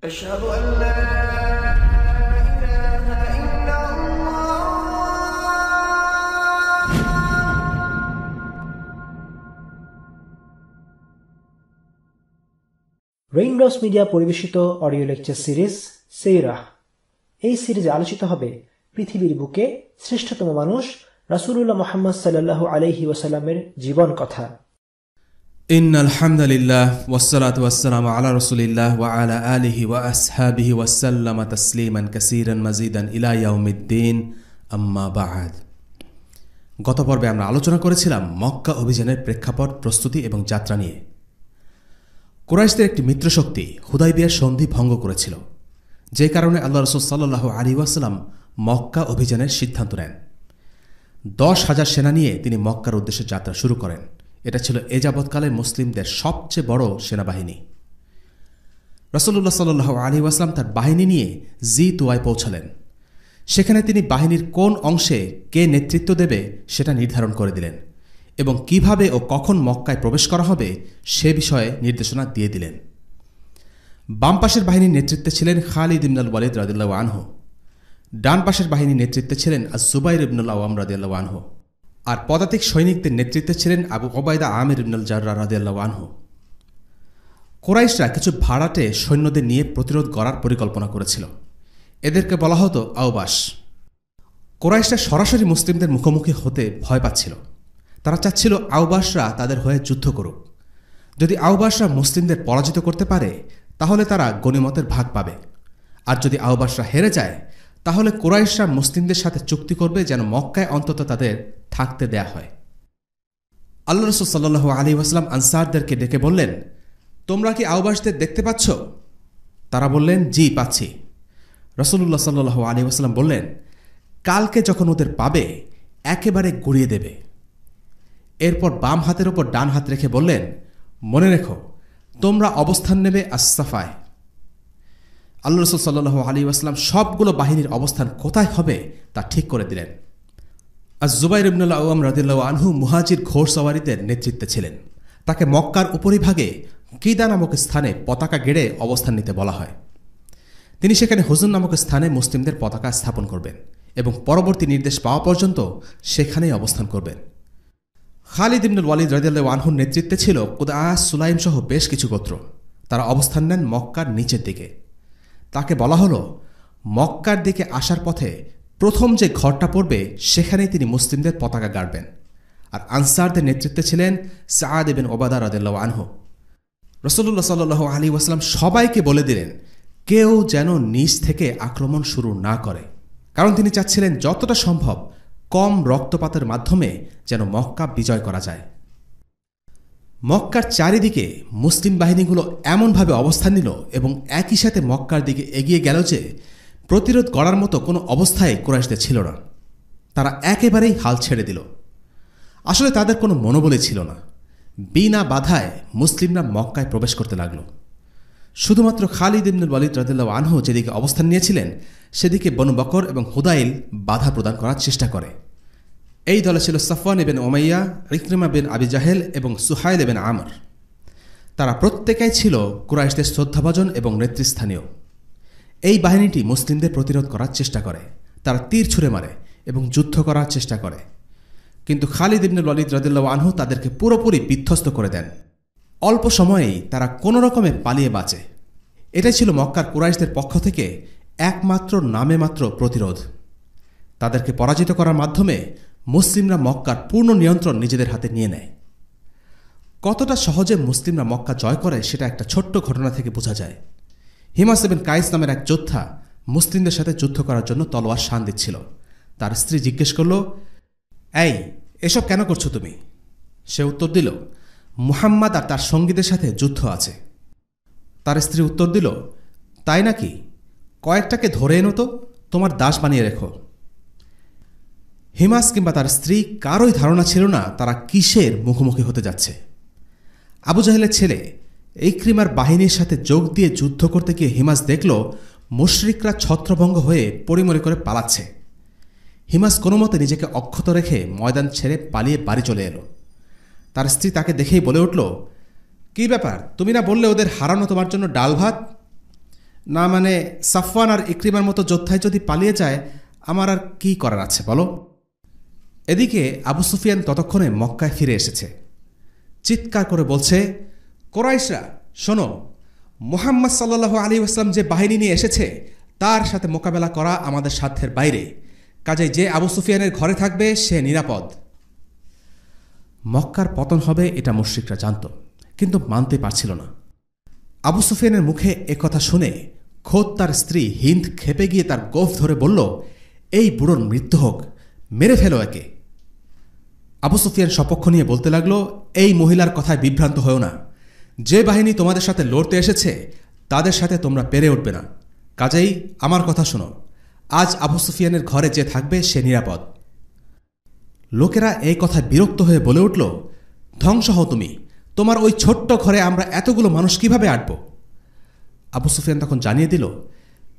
أشهد أن لا إله إلا الله raindrops media পরিবেশিত audio lecture series সিরাহ। এই সিরিজে আলোচিত হবে পৃথিবীর বুকে শ্রেষ্ঠতম মানুষ রাসূলুল্লাহ মুহাম্মদ সাল্লাল্লাহু আলাইহি ওয়াসাল্লামের জীবন কথা। ইন্নাল হামদুলিল্লাহ ওয়াসসালাতু ওয়াসসালামু আলা রাসূলিল্লাহ ওয়া আলা আলিহি ওয়া আসহাবিহি ওয়া সাল্লামা তাসলিমান কাসীরান মাজিদান ইলা ইয়াউমিদ্দিন, আম্মা বা'দ। গত পর্বে আমরা আলোচনা করেছিলাম মক্কা অভিযানের প্রেক্ষাপট, প্রস্তুতি এবং যাত্রা নিয়ে। কুরাইশদের একটি মিত্রশক্তি হুদাইবিয়ার সন্ধি ভঙ্গ করেছিল, যে কারণে আল্লাহ রাসূল সাল্লাল্লাহু আলাইহি ওয়াসাল্লাম মক্কা অভিযানের সিদ্ধান্ত নেন। 10,000 সেনা নিয়ে তিনি মক্কার উদ্দেশ্যে যাত্রা শুরু করেন। এটা ছিল এ যাবৎকালে মুসলিমদের সবচেয়ে বড় সেনাবাহিনী। রাসূলুল্লাহ সাল্লাল্লাহু আলাইহি ওয়াসাল্লাম তার বাহিনী নিয়ে জি-তুয়ায় পৌঁছালেন। সেখানে তিনি বাহিনীর কোন অংশে কে নেতৃত্ব দেবে সেটা নির্ধারণ করে দিলেন এবং কিভাবে ও কখন মক্কায় প্রবেশ করা হবে সে বিষয়ে নির্দেশনা দিয়ে দিলেন। বাম পাশের বাহিনীর নেতৃত্বে ছিলেন খালিদ ইবনুল ওয়ালিদ রাদিয়াল্লাহু আনহু, ডান পাশের বাহিনীর নেতৃত্বে ছিলেন আয-যুবাইর ইবনুল আওয়াম রাদিয়াল্লাহু আনহু, আর পদাতিক সৈনিকদের নেতৃত্বে ছিলেন আবু ওবায়দা আমির ইবনুল জাররাহ রাদিয়াল্লাহু আনহু। কুরাইশরা কিছু ভাড়াটে সৈন্যদের নিয়ে প্রতিরোধ গড়ার পরিকল্পনা করেছিল। এদেরকে বলা হতো আওবাস। কুরাইশরা সরাসরি মুসলিমদের মুখোমুখি হতে ভয় পাচ্ছিল। তারা চাচ্ছিল আওবাসরা তাদের হয়ে যুদ্ধ করুক। যদি আওবাসরা মুসলিমদের পরাজিত করতে পারে তাহলে তারা গনিমতের ভাগ পাবে, আর যদি আওবাসরা হেরে যায় তাহলে কুরাইশরা মুসলিমদের সাথে চুক্তি করবে যেন মক্কায় অন্তত তাদের থাকতে দেয়া হয়। আল্লাহ রাসূল সাল্লাল্লাহু আলাইহি ওয়াসাল্লাম আনসারদেরকে ডেকে বললেন, তোমরা কি আওবাসদের দেখতে পাচ্ছ? তারা বললেন, জি পাচ্ছি। রাসূলুল্লাহ সাল্লাল্লাহু আলাইহি ওয়াসাল্লাম বললেন, কালকে যখন ওদের পাবে একেবারে গুড়িয়ে দেবে। এরপর বাম হাতের ওপর ডান হাত রেখে বললেন, মনে রেখো তোমরা অবস্থান নেবে আস-সাফায়। আল্লাহ রাসূল সাল্লাল্লাহু আলাইহি ওয়াসাল্লাম সবগুলো বাহিনীর অবস্থান কোথায় হবে তা ঠিক করে দিলেন। আয-যুবাইর ইবনুল আওয়াম রাদিয়াল্লাহু আনহু মুহাজির ঘোড়সওয়ারিদের নেতৃত্বে ছিলেন। তাকে মক্কার উপরিভাগে কিদা নামক স্থানে পতাকা গেড়ে অবস্থান নিতে বলা হয়। তিনি সেখানে হুজুন নামক স্থানে মুসলিমদের পতাকা স্থাপন করবেন এবং পরবর্তী নির্দেশ পাওয়া পর্যন্ত সেখানেই অবস্থান করবেন। খালিদ ইবনুল ওয়ালিদ রাদিয়াল্লাহু আনহুর নেতৃত্বে ছিল কুদআস, সুলাইম সহ বেশ কিছু গোত্র। তারা অবস্থান নেন মক্কার নিচের দিকে। তাকে বলা হলো, মক্কার দিকে আসার পথে প্রথম যে ঘরটা পড়বে সেখানেই তিনি মুসলিমদের পতাকা গাড়বেন। আর আনসারদের নেতৃত্বে ছিলেন সাআদ ইবনে উবাদা রাদিয়াল্লাহু আনহু। রাসূলুল্লাহ সাল্লাল্লাহু আলাইহি ওয়াসাল্লাম সবাইকে বলে দিলেন কেউ যেন নিচ থেকে আক্রমণ শুরু না করে, কারণ তিনি চাচ্ছিলেন যতটা সম্ভব কম রক্তপাতের মাধ্যমে যেন মক্কা বিজয় করা যায়। মক্কার চারিদিকে মুসলিম বাহিনীগুলো এমনভাবে অবস্থান নিল এবং একই সাথে মক্কার দিকে এগিয়ে গেল যে প্রতিরোধ করার মতো কোনো অবস্থায় কুরাইশদের ছিল না। তারা একেবারেই হাল ছেড়ে দিল। আসলে তাদের কোনো মনোবলই ছিল না। বিনা বাধায় মুসলিমরা মক্কায় প্রবেশ করতে লাগল। শুধুমাত্র খালিদ ইবনুল ওয়ালিদ রাদিয়াল্লাহু আনহু যেদিকে অবস্থান নিয়েছিলেন সেদিকে বনু বকর এবং হুদাইল বাধা প্রদান করার চেষ্টা করে। এই দলে ছিল সাফওয়ান ইবনে উমাইয়া, ইকরিমা বিন আবি জাহেল এবং সুহাইল ইবনে আমর। তারা প্রত্যেকেই ছিল কুরাইশদের শ্রদ্ধাভাজন এবং নেতৃস্থানীয়। এই বাহিনীটি মুসলিমদের প্রতিরোধ করার চেষ্টা করে। তারা তীর ছুঁড়ে মারে এবং যুদ্ধ করার চেষ্টা করে, কিন্তু খালিদ ইবনুল ওয়ালিদ রাদিয়াল্লাহু আনহু তাদেরকে পুরোপুরি বিধ্বস্ত করে দেন। অল্প সময়েই তারা কোনো রকমে পালিয়ে বাঁচে। এটাই ছিল মক্কার কুরাইশদের পক্ষ থেকে একমাত্র নামে মাত্র প্রতিরোধ। তাদেরকে পরাজিত করার মাধ্যমে মুসলিমরা মক্কার পূর্ণ নিয়ন্ত্রণ নিজেদের হাতে নিয়ে নেয়। কতটা সহজে মুসলিমরা মক্কা জয় করে সেটা একটা ছোট্ট ঘটনা থেকে বোঝা যায়। হিমাস ইবনে কাইস নামের এক যোদ্ধা মুসলিমদের সাথে যুদ্ধ করার জন্য তলোয়ার শান দিচ্ছিল। তার স্ত্রী জিজ্ঞেস করল, এই এসব কেন করছো তুমি? সে উত্তর দিল, মুহাম্মদ আর তার সঙ্গীদের সাথে যুদ্ধ আছে। তার স্ত্রী উত্তর দিল, তাই নাকি? কয়েকটাকে ধরে এনো তো, তোমার দাস বানিয়ে রেখো। হিমাস কিংবা তার স্ত্রী কারোই ধারণা ছিল না তারা কিসের মুখোমুখি হতে যাচ্ছে। আবু জাহেলের ছেলে ইকরিমার বাহিনীর সাথে যোগ দিয়ে যুদ্ধ করতে গিয়ে হিমাস দেখল মুশরিকরা ছত্রভঙ্গ হয়ে পরিমরি করে পালাচ্ছে। হিমাস কোনো মতে নিজেকে অক্ষত রেখে ময়দান ছেড়ে পালিয়ে বাড়ি চলে এলো। তার স্ত্রী তাকে দেখেই বলে উঠল, কী ব্যাপার, তুমি না বললে ওদের হারানো তোমার জন্য ডাল ভাত? না মানে সাফওয়ান আর ইকরিমার মতো যোদ্ধায় যদি পালিয়ে যায় আমার আর কি করার আছে বলো। এদিকে আবু সুফিয়ান ততক্ষণে মক্কায় ফিরে এসেছে। চিৎকার করে বলছে, কোরাইশরা শোনো, মুহাম্মদ সাল্লাল্লাহু আলাইহি ওয়াসাল্লাম যে বাহিনী নিয়ে এসেছে তার সাথে মোকাবেলা করা আমাদের সাধ্যের বাইরে, কাজেই যে আবু সুফিয়ানের ঘরে থাকবে সে নিরাপদ। মক্কার পতন হবে এটা মুশরিকরা জানত, কিন্তু মানতে পারছিল না। আবু সুফিয়ানের মুখে একথা শুনে খোদ তার স্ত্রী হিন্দ খেপে গিয়ে তার গোফ ধরে বলল, এই বুড়োর মৃত্যু হোক, মেরে ফেলো একে। আবু সুফিয়ান সপক্ষ নিয়ে বলতে লাগল, এই মহিলার কথায় বিভ্রান্ত হও না। যে বাহিনী তোমাদের সাথে লড়তে এসেছে তাদের সাথে তোমরা পেরে উঠবে না, কাজেই আমার কথা শোনো, আজ আবু সুফিয়ানের ঘরে যে থাকবে সে নিরাপদ। লোকেরা এই কথায় বিরক্ত হয়ে বলে উঠল, ধ্বংস হও তুমি, তোমার ওই ছোট্ট ঘরে আমরা এতগুলো মানুষ কিভাবে আটব। আবু সুফিয়ান তখন জানিয়ে দিল,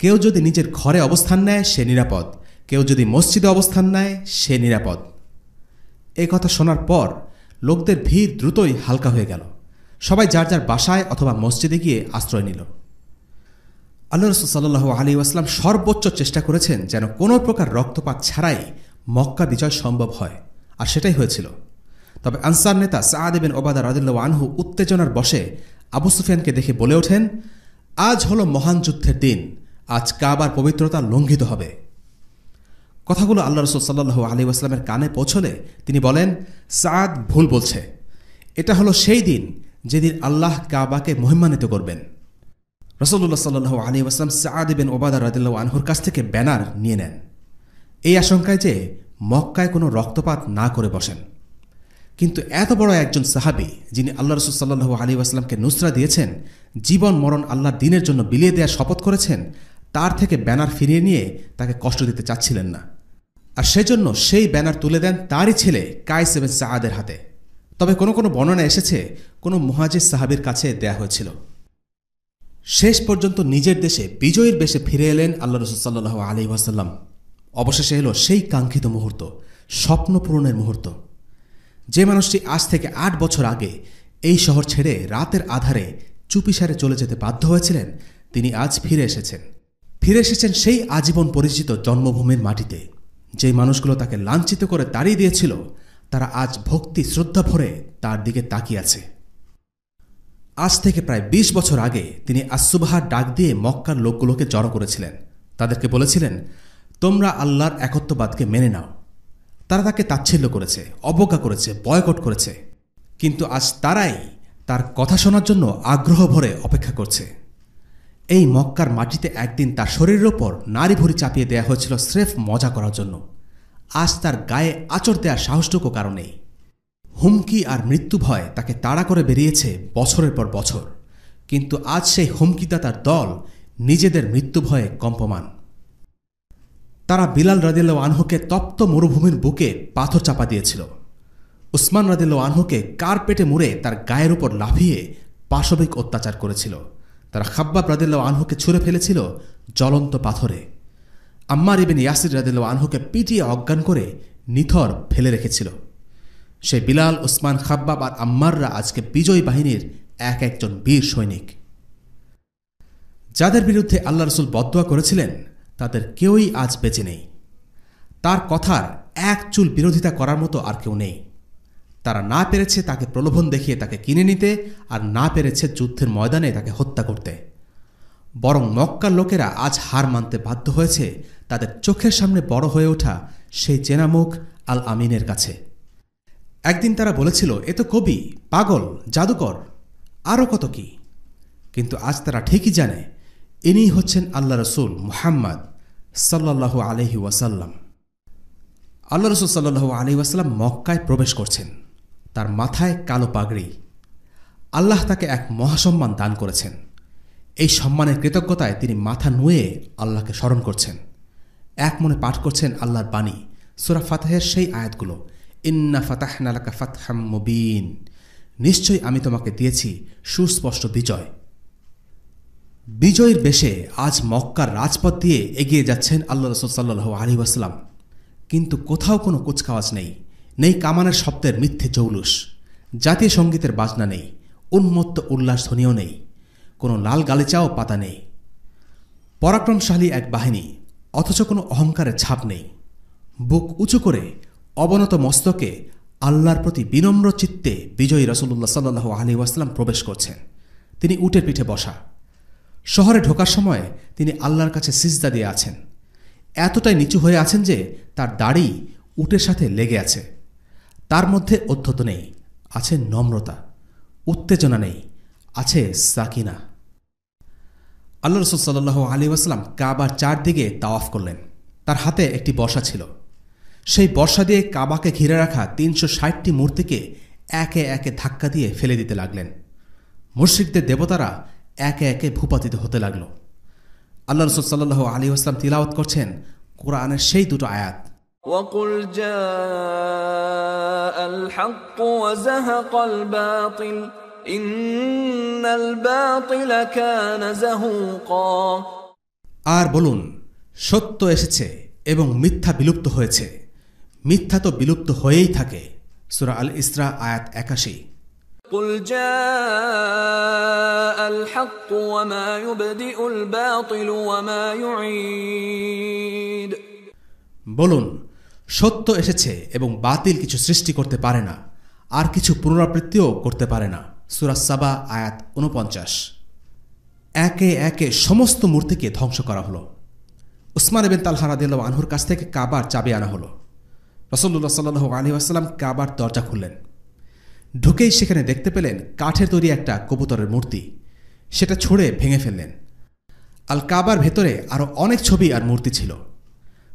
কেউ যদি নিজের ঘরে অবস্থান নেয় সে নিরাপদ, কেউ যদি মসজিদে অবস্থান নেয় সে নিরাপদ। এই কথা শোনার পর লোকদের ভিড় দ্রুতই হালকা হয়ে গেল। সবাই যার যার বাসায় অথবা মসজিদে গিয়ে আশ্রয় নিল। আল্লাহ রাসূল সাল্লাল্লাহু আলাইহি ওয়াসাল্লাম সর্বোচ্চ চেষ্টা করেছেন যেন কোনো প্রকার রক্তপাত ছাড়াই মক্কা বিজয় সম্ভব হয়, আর সেটাই হয়েছিল। তবে আনসার নেতা সাআদ ইবনে উবাদা রাদিয়াল্লাহু আনহু উত্তেজনার বশে আবু সুফিয়ানকে দেখে বলে ওঠেন, আজ হলো মহান যুদ্ধের দিন, আজ কাবার পবিত্রতা লঙ্ঘিত হবে। কথাগুলো আল্লাহ রাসূল সাল্লাল্লাহু আলাইহি ওয়াসাল্লামের কানে পৌঁছলে তিনি বলেন, সাআদ ভুল বলছে, এটা হলো সেই দিন যেদিন আল্লাহ কাবাকে মহিমান্বিত করবেন। রাসূলুল্লাহ সাল্লাল্লাহু আলাইহি ওয়াসাল্লাম সাআদ ইবনে উবাদা রাদিয়াল্লাহু আনহুর কাছ থেকে ব্যানার নিয়ে নেন, এই আশঙ্কায় যে মক্কায় কোনো রক্তপাত না করে বসেন। কিন্তু এত বড় একজন সাহাবী যিনি আল্লাহ রাসূল সাল্লাল্লাহু আলাইহি ওয়াসাল্লামকে নুসরা দিয়েছেন, জীবন মরণ আল্লাহর দ্বীনের জন্য বিলিয়ে দেওয়ার শপথ করেছেন, তার থেকে ব্যানার ফিরিয়ে নিয়ে তাকে কষ্ট দিতে চাচ্ছিলেন না। আর সেজন্য সেই ব্যানার তুলে দেন তারই ছেলে কায়েস ইবনে সাআদের হাতে। তবে কোনো কোনো বর্ণনা এসেছে কোনো মুহাজির সাহাবীর কাছে দেয়া হয়েছিল। শেষ পর্যন্ত নিজের দেশে বিজয়ীর বেশে ফিরে এলেন আল্লাহ রাসূল সাল্লাল্লাহু আলাইহি ওয়াসাল্লাম। অবশেষে এলো সেই কাঙ্ক্ষিত মুহূর্ত, স্বপ্ন পূরণের মুহূর্ত। যে মানুষটি আজ থেকে ৮ বছর আগে এই শহর ছেড়ে রাতের আধারে চুপিসারে চলে যেতে বাধ্য হয়েছিলেন, তিনি আজ ফিরে এসেছেন সেই আজীবন পরিচিত জন্মভূমির মাটিতে। যেই মানুষগুলো তাকে লাঞ্ছিত করে তাড়িয়ে দিয়েছিল, তারা আজ ভক্তি শ্রদ্ধা ভরে তার দিকে তাকিয়ে আছে। আজ থেকে প্রায় ২০ বছর আগে তিনি আসসুবহার ডাক দিয়ে মক্কার লোকগুলোকে জড়ো করেছিলেন। তাদেরকে বলেছিলেন, তোমরা আল্লাহর একত্ববাদকে মেনে নাও। তারা তাকে তাচ্ছিল্য করেছে, অবজ্ঞা করেছে, বয়কট করেছে, কিন্তু আজ তারাই তার কথা শোনার জন্য আগ্রহ ভরে অপেক্ষা করছে। এই মক্কার মাটিতে একদিন তার শরীরের ওপর নারী ভুঁড়ি চাপিয়ে দেয়া হয়েছিল স্রেফ মজা করার জন্য। আজ তার গায়ে আঁচড় দেওয়ার সাহসটুকু কারণেই। হুমকি আর মৃত্যু ভয় তাকে তাড়া করে বেরিয়েছে বছরের পর বছর, কিন্তু আজ সেই হুমকিদাতার দল নিজেদের মৃত্যু ভয়ে কম্পমান। তারা বিলাল রাদিয়াল্লাহু আনহুকে তপ্ত মরুভূমির বুকে পাথর চাপা দিয়েছিল। উসমান রাদিয়াল্লাহু আনহুকে কার্পেটে মুড়ে তার গায়ের উপর লাফিয়ে পাশবিক অত্যাচার করেছিল। তারা খাব্বাব রাদিয়াল্লাহু আনহুকে ছুঁড়ে ফেলেছিল জ্বলন্ত পাথরে। আম্মার ইবনে ইয়াসির রাদিয়াল্লাহু আনহুকে পিটিয়ে অজ্ঞান করে নিথর ফেলে রেখেছিল। সেই বিলাল, উসমান, খাব্বাব আর আম্মাররা আজকে বিজয়ী বাহিনীর এক একজন বীর সৈনিক। যাদের বিরুদ্ধে আল্লাহ রাসূল বদদুয়া করেছিলেন তাদের কেউই আজ বেঁচে নেই। তার কথার এক চুল বিরোধিতা করার মতো আর কেউ নেই। তারা না পেরেছে তাকে প্রলোভন দেখিয়ে তাকে কিনে নিতে, আর না পেরেছে যুদ্ধের ময়দানে তাকে হত্যা করতে। বরং মক্কার লোকেরা আজ হার মানতে বাধ্য হয়েছে তাদের চোখের সামনে বড় হয়ে ওঠা সেই চেনা মুখ আল আমিনের কাছে। একদিন তারা বলেছিল, এ তো কবি, পাগল, জাদুকর, আরও কত কি। কিন্তু আজ তারা ঠিকই জানে ইনিই হচ্ছেন আল্লাহ রসুল মুহাম্মদ সাল্লাল্লাহু আলাইহি ওয়াসাল্লাম। আল্লাহ রসুল সাল্লাল্লাহু আলাইহি ওয়াসাল্লাম মক্কায় প্রবেশ করছেন। তার মাথায় কালো পাগড়ি। আল্লাহ তাকে এক মহাসম্মান দান করেছেন। এই সম্মানের কৃতজ্ঞতায় তিনি মাথা নুয়ে আল্লাহকে স্মরণ করছেন। এক মনে পাঠ করছেন আল্লাহর বাণী, সূরা ফাতহের সেই আয়াতগুলো, ইন্না ফাতাহনা লাকা ফাতহাম মুবিন, নিশ্চয়ই আমি তোমাকে দিয়েছি সুস্পষ্ট বিজয়। বিজয়ের বেশে আজ মক্কার রাজপথ দিয়ে এগিয়ে যাচ্ছেন আল্লাহ রাসূল সাল্লাল্লাহু আলাইহি ওয়াসাল্লাম। কিন্তু কোথাও কোনো কুচকাওয়াজ নেই, নেই কামানের শব্দের মিথ্যে জৌলুস, জাতীয় সঙ্গীতের বাজনা নেই, উন্মত্ত উল্লাস ধ্বনিও নেই, কোনো লাল গালিচাও পাতা নেই। পরাক্রমশালী এক বাহিনী, অথচ কোনো অহংকারের ছাপ নেই। বুক উঁচু করে অবনত মস্তকে আল্লাহর প্রতি বিনম্র চিত্তে বিজয়ী রাসূলুল্লাহ সাল্লাল্লাহু আলাইহি ওয়াসাল্লাম প্রবেশ করছেন। তিনি উটের পিঠে বসা। শহরে ঢোকার সময় তিনি আল্লাহর কাছে সিজদা দিয়ে আছেন। এতটাই নিচু হয়ে আছেন যে তার দাড়ি উটের সাথে লেগে আছে। তার মধ্যে অধ্যত নেই, আছে নম্রতা। উত্তেজনা নেই, আছে সাকিনা। আল্লাহ রাসূল সাল্লাল্লাহু আলাইহি ওয়াসাল্লাম কাবার চারদিকে তাওয়াফ করলেন। তার হাতে একটি বর্শা ছিল। সেই বর্শা দিয়ে কাবাকে ঘিরে রাখা ৩৬০টি মূর্তিকে একে একে ধাক্কা দিয়ে ফেলে দিতে লাগলেন। মুশরিকদের দেবতারা একে একে ভূপাতিত হতে লাগল। আল্লাহ রাসূল সাল্লাল্লাহু আলাইহি ওয়াসাল্লাম তিলাওয়াত করছেন কোরআনের সেই দুটো আয়াত, وَقُلْ جَاءَ الْحَقُّ وَزَهَقَ الْبَاطِلُ إِنَّ الْبَاطِلَ كَانَ زَهُوقًا। আর বলুন, সত্য এসেছে এবং মিথ্যা বিলুপ্ত হয়েছে। মিথ্যা তো বিলুপ্ত হয়েই থাকে। সূরা আল ইসরা আয়াত ৮১। قُلْ جَاءَ الْحَقُّ وَمَا يُبْدِئُ الْبَاطِلُ وَمَا يُعِيدُ। বলুন, সত্য এসেছে এবং বাতিল কিছু সৃষ্টি করতে পারে না, আর কিছু পুনরাবৃত্তিও করতে পারে না। সূরা সাবা আয়াত ৪৯। একে একে সমস্ত মূর্তিকে ধ্বংস করা হলো। উসমান ইবনে তালহা রাদিয়াল্লাহু আনহুর কাছ থেকে কাবার চাবি আনা হলো। রাসূলুল্লাহ সাল্লাল্লাহু আলাইহি ওয়াসাল্লাম কাবার দরজা খুললেন। ঢুকেই সেখানে দেখতে পেলেন কাঠের তৈরি একটা কবুতরের মূর্তি। সেটা ছুঁড়ে ভেঙে ফেললেন। আল কাবার ভেতরে আরও অনেক ছবি আর মূর্তি ছিল।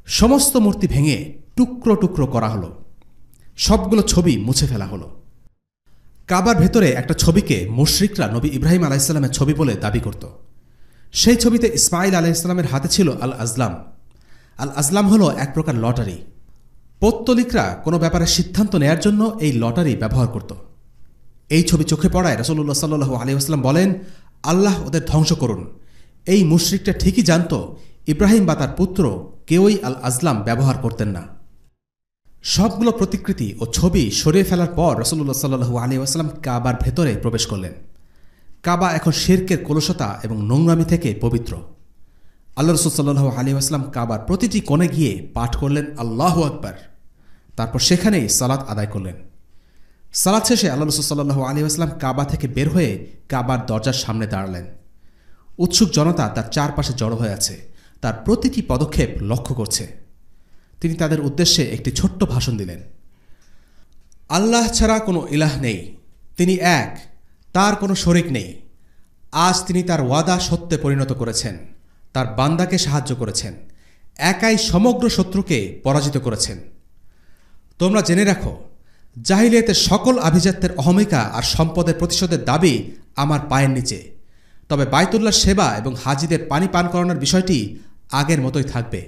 সমস্ত মূর্তি ভেঙে টুকরো টুকরো করা হলো। সবগুলো ছবি মুছে ফেলা হলো। কাবার ভেতরে একটা ছবিকে মুশরিকরা নবী ইব্রাহিম আলাইহিসসালামের ছবি বলে দাবি করত। সেই ছবিতে ইসমাইল আলাইহিসসালামের হাতে ছিল আল আজলাম। আল আজলাম হল এক প্রকার লটারি। পৌত্তলিকরা কোনো ব্যাপারে সিদ্ধান্ত নেয়ার জন্য এই লটারি ব্যবহার করত। এই ছবি চোখে পড়ায় রাসূলুল্লাহ সাল্লাল্লাহু আলাইহি ওয়াসাল্লাম বলেন, আল্লাহ ওদের ধ্বংস করুন। এই মুশরিকটা ঠিকই জানত ইব্রাহিম বা তার পুত্র কেউই আল আজলাম ব্যবহার করতেন না। সবগুলো প্রতিকৃতি ও ছবি সরিয়ে ফেলার পর রাসূলুল্লাহ সাল্লাল্লাহু আলাইহি ওয়াসাল্লাম কাবার ভেতরে প্রবেশ করলেন। কাবা এখন শিরকের কলুষতা এবং নোংরামি থেকে পবিত্র। আল্লাহ রাসূল সাল্লাল্লাহু আলাইহি ওয়াসাল্লাম কাবার প্রতিটি কোণে গিয়ে পাঠ করলেন আল্লাহু আকবার। তারপর সেখানেই সালাত আদায় করলেন। সালাত শেষে আল্লাহ রাসূল সাল্লাল্লাহু আলাইহি ওয়াসাল্লাম কাবা থেকে বের হয়ে কাবার দরজার সামনে দাঁড়ালেন। উৎসুক জনতা তার চারপাশে জড়ো হয়ে আছে, তার প্রতিটি পদক্ষেপ লক্ষ্য করছে। তিনি তাদের উদ্দেশ্যে একটি ছোট্ট ভাষণ দিলেন। আল্লাহ ছাড়া কোনো ইলাহ নেই, তিনি এক, তার কোনো শরিক নেই। আজ তিনি তার ওয়াদা সত্যে পরিণত করেছেন, তার বান্দাকে সাহায্য করেছেন, একাই সমগ্র শত্রুকে পরাজিত করেছেন। তোমরা জেনে রাখো, জাহিলিয়াতের সকল আভিজাত্যের অহমিকা আর সম্পদের প্রতিশোধের দাবি আমার পায়ের নিচে। তবে বাইতুল্লাহ সেবা এবং হাজিদের পানি পান করানোর বিষয়টি আগের মতোই থাকবে।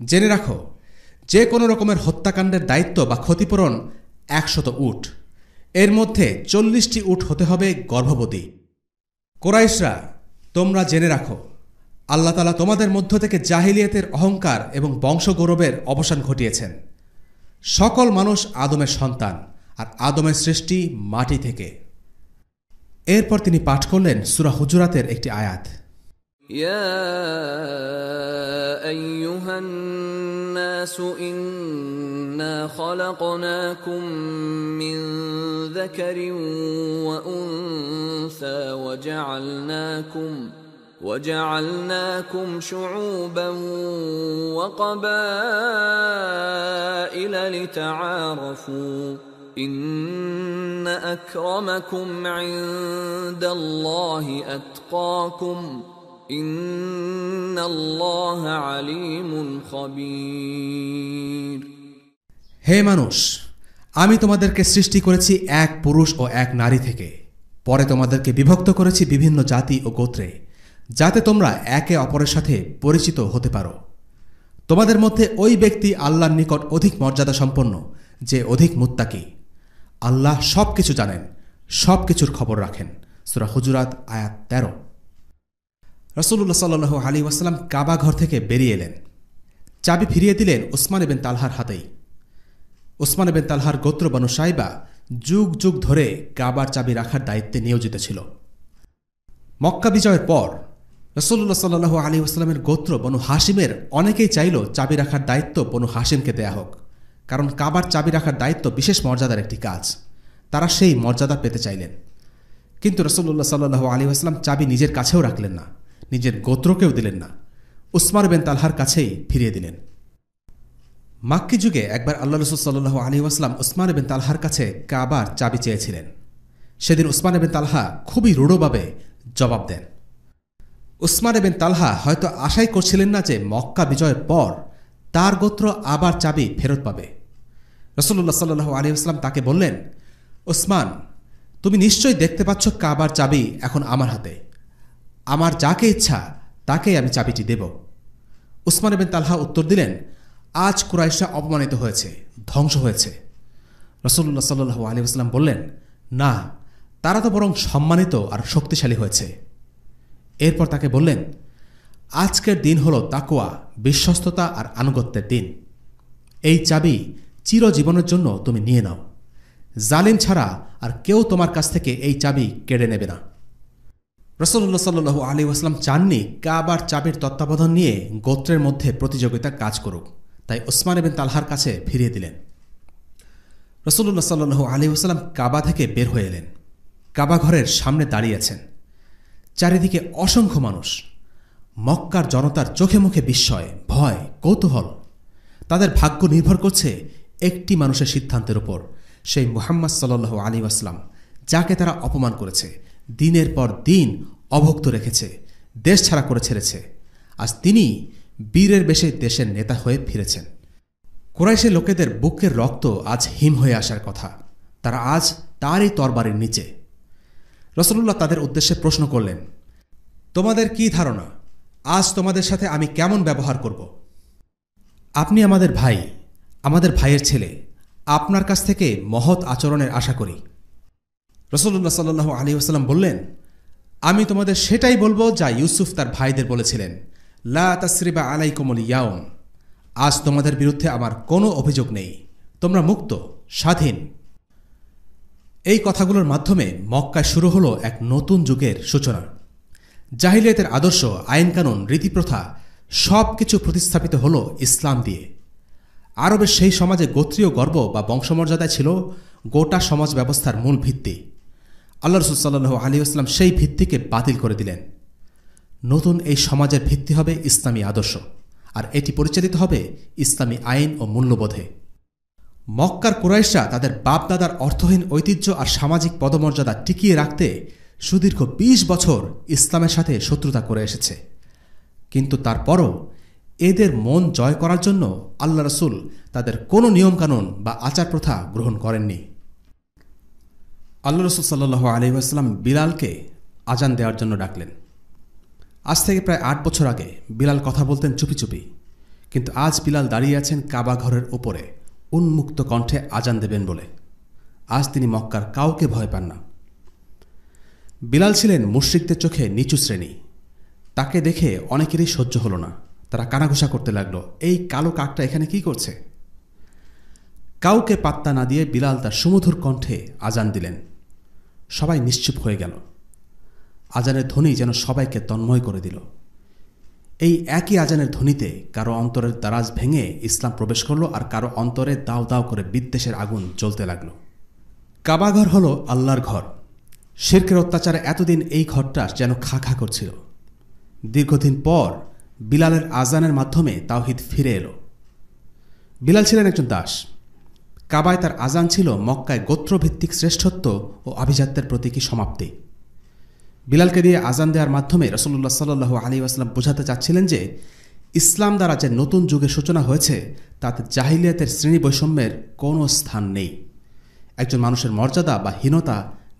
জেনে রাখো, যে কোনো রকমের হত্যাকাণ্ডের দায়িত্ব বা ক্ষতিপূরণ ১০০ উট, এর মধ্যে ৪০টি উট হতে হবে গর্ভবতী। কোরাইশরা, তোমরা জেনে রাখো, আল্লাহ তাআলা তোমাদের মধ্য থেকে জাহিলিয়াতের অহংকার এবং বংশগৌরবের অবসান ঘটিয়েছেন। সকল মানুষ আদমের সন্তান, আর আদমের সৃষ্টি মাটি থেকে। এরপর তিনি পাঠ করলেন সূরা হুজুরাতের একটি আয়াত, يا أيها الناس إنا خلقناكم من ذكر وأنثى وجعلناكم شعوبا وقبائل لتعارفوا إن أكرمكم عند الله أتقاكم إن الله عليم خبير। হে মানুষ, আমি তোমাদেরকে সৃষ্টি করেছি এক পুরুষ ও এক নারী থেকে। পরে তোমাদেরকে বিভক্ত করেছি বিভিন্ন জাতি ও গোত্রে, যাতে তোমরা একে অপরের সাথে পরিচিত হতে পারো। তোমাদের মধ্যে ওই ব্যক্তি আল্লাহর নিকট অধিক মর্যাদা সম্পন্ন, যে অধিক মুত্তাকি। আল্লাহ সব কিছু জানেন, সব কিছুর খবর রাখেন। সূরা হুজুরাত আয়াত ১৩। রাসূলুল্লাহ সাল্লাল্লাহু আলাইহি ওয়াসাল্লাম কাবা ঘর থেকে বেরিয়ে এলেন। চাবি ফিরিয়ে দিলেন উসমান ইবনে তালহার হাতেই। উসমান ইবনে তালহার গোত্র বনু সাইবা যুগ যুগ ধরে কাবার চাবি রাখার দায়িত্বে নিয়োজিত ছিল। মক্কা বিজয়ের পর রাসূলুল্লাহ সাল্লাল্লাহু আলাইহি ওয়াসাল্লামের গোত্র বনু হাশিমের অনেকেই চাইল চাবি রাখার দায়িত্ব বনু হাশিমকে দেয়া হোক, কারণ কাবার চাবি রাখার দায়িত্ব বিশেষ মর্যাদার একটি কাজ। তারা সেই মর্যাদা পেতে চাইলেন। কিন্তু রাসূলুল্লাহ সাল্লাল্লাহু আলাইহি ওয়াসাল্লাম চাবি নিজের কাছেও রাখলেন না, নিজের গোত্রকেও দিলেন না, উসমান বিন তালহার কাছেই ফিরিয়ে দিলেন। মাক্কি যুগে একবার আল্লাহ রাসূল সাল্লাল্লাহু আলাইহি ওয়াসাল্লাম উসমান বিন তালহার কাছে কাবার চাবি চেয়েছিলেন। সেদিন উসমান বিন তালহা খুবই রূঢ়ভাবে জবাব দেন। উসমান বিন তালহা হয়তো আশাই করছিলেন না যে মক্কা বিজয়ের পর তার গোত্র আবার চাবি ফেরত পাবে। রাসূলুল্লাহ সাল্লাল্লাহু আলাইহি ওয়াসাল্লাম তাকে বললেন, উসমান, তুমি নিশ্চয়ই দেখতে পাচ্ছ কাবার চাবি এখন আমার হাতে। আমার যাকে ইচ্ছা তাকেই আমি চাবিটি দেব। উসমান বিন তালহা উত্তর দিলেন, আজ কুরাইশরা অপমানিত হয়েছে, ধ্বংস হয়েছে। রাসূলুল্লাহ সাল্লাল্লাহু আলাইহি ওয়াসাল্লাম বললেন, না, তারা তো বরং সম্মানিত আর শক্তিশালী হয়েছে। এরপর তাকে বললেন, আজকের দিন হল তাকওয়া, বিশ্বস্ততা আর আনুগত্যের দিন। এই চাবি চিরজীবনের জন্য তুমি নিয়ে নাও। জালিম ছাড়া আর কেউ তোমার কাছ থেকে এই চাবি কেড়ে নেবে না। রাসূলুল্লাহ সাল্লাল্লাহু আলাইহি ওয়াসাল্লাম চাননি কাবার চাবির তত্ত্বাবধান নিয়ে গোত্রের মধ্যে প্রতিযোগিতা কাজ করুক, তাই উসমান বিন তালহার কাছে ফিরিয়ে দিলেন। রাসূলুল্লাহ সাল্লাল্লাহু আলাইহি ওয়াসাল্লাম কাবা থেকে বের হয়ে এলেন। কাবা ঘরের সামনে দাঁড়িয়ে আছেন। চারিদিকে অসংখ্য মানুষ। মক্কার জনতার চোখে মুখে বিস্ময়, ভয়, কৌতূহল। তাদের ভাগ্য নির্ভর করছে একটি মানুষের সিদ্ধান্তের উপর, সেই মুহাম্মদ সাল্লাল্লাহু আলাইহি ওয়াসাল্লাম, যাকে তারা অপমান করেছে, দিনের পর দিন অভুক্ত রেখেছে, দেশ ছাড়া করে ছেড়েছে। আজ তিনি বীরের বেশে দেশের নেতা হয়ে ফিরেছেন। কুরাইশের লোকেদের বুকের রক্ত আজ হিম হয়ে আসার কথা। তারা আজ তারই তরবারির নিচে। রাসূলুল্লাহ তাদের উদ্দেশ্যে প্রশ্ন করলেন, তোমাদের কি ধারণা আজ তোমাদের সাথে আমি কেমন ব্যবহার করব? আপনি আমাদের ভাই, আমাদের ভাইয়ের ছেলে, আপনার কাছ থেকে মহৎ আচরণের আশা করি। রাসূলুল্লাহ সাল্লাল্লাহু আলাইহি ওয়াসাল্লাম বললেন, আমি তোমাদের সেটাই বলবো যা ইউসুফ তার ভাইদের বলেছিলেন, লা তাসরিবা আলাইকুমুল ইয়াউম, আজ তোমাদের বিরুদ্ধে আমার কোনো অভিযোগ নেই, তোমরা মুক্ত, স্বাধীন। এই কথাগুলোর মাধ্যমে মক্কায় শুরু হলো এক নতুন যুগের সূচনা। জাহিলিয়াতের আদর্শ, আইনকানুন, রীতিপ্রথা সব কিছু প্রতিস্থাপিত হল ইসলাম দিয়ে। আরবের সেই সমাজে গোত্রীয় গর্ব বা বংশমর্যাদায় ছিল গোটা সমাজ ব্যবস্থার মূল ভিত্তি। আল্লাহ রাসূল সাল্লাল্লাহু আলাইহি ওয়াসাল্লাম সেই ভিত্তিকে বাতিল করে দিলেন। নতুন এই সমাজের ভিত্তি হবে ইসলামী আদর্শ, আর এটি পরিচালিত হবে ইসলামী আইন ও মূল্যবোধে। মক্কার কুরাইশরা তাদের বাপদাদার অর্থহীন ঐতিহ্য আর সামাজিক পদমর্যাদা টিকিয়ে রাখতে সুদীর্ঘ ২০ বছর ইসলামের সাথে শত্রুতা করে এসেছে। কিন্তু তারপরও এদের মন জয় করার জন্য আল্লাহ রাসূল তাদের কোনো নিয়মকানুন বা আচার প্রথা গ্রহণ করেননি। আল্লাহ রাসূল সাল্লাল্লাহু আলাইহি ওয়াসাল্লাম বিলালকে আজান দেওয়ার জন্য ডাকলেন। আজ থেকে প্রায় ৮ বছর আগে বিলাল কথা বলতেন চুপি চুপি, কিন্তু আজ বিলাল দাঁড়িয়ে আছেন কাবা ঘরের উপরে উন্মুক্ত কণ্ঠে আজান দেবেন বলে। আজ তিনি মক্কার কাউকে ভয় পান না। বিলাল ছিলেন মুশরিকদের চোখে নিচু শ্রেণী। তাকে দেখে অনেকেরই সহ্য হল না। তারা কানাঘুষা করতে লাগল, এই কালো কাকটা এখানে কি করছে? কাউকে পাত্তা না দিয়ে বিলাল তার সুমধুর কণ্ঠে আজান দিলেন। সবাই নিশ্চুপ হয়ে গেল। আজানের ধ্বনি যেন সবাইকে তন্ময় করে দিল। এই একই আজানের ধ্বনিতে কারো অন্তরের দারাজ ভেঙে ইসলাম প্রবেশ করল, আর কারো অন্তরে দাও দাও করে বিদ্বেষের আগুন জ্বলতে লাগল। কাবাঘর হল আল্লাহর ঘর। শিরকের অত্যাচারে এতদিন এই ঘরটা যেন খা খা করছিল। দীর্ঘদিন পর বিলালের আজানের মাধ্যমে তাওহীদ ফিরে এলো। বিলাল ছিলেন একজন দাস। কাবায় তার আজান ছিল মক্কায় গোত্রভিত্তিক শ্রেষ্ঠত্ব ও আভিজাত্যের প্রতীকী সমাপ্তি। বিলালকে দিয়ে আজান দেওয়ার মাধ্যমে রাসূলুল্লাহ সাল্লাল্লাহু আলাইহি ওয়াসাল্লাম বোঝাতে চাচ্ছিলেন যে ইসলাম দ্বারা যে নতুন যুগের সূচনা হয়েছে তাতে জাহিলিয়াতের শ্রেণী বৈষম্যের কোনো স্থান নেই। একজন মানুষের মর্যাদা বা হীনতা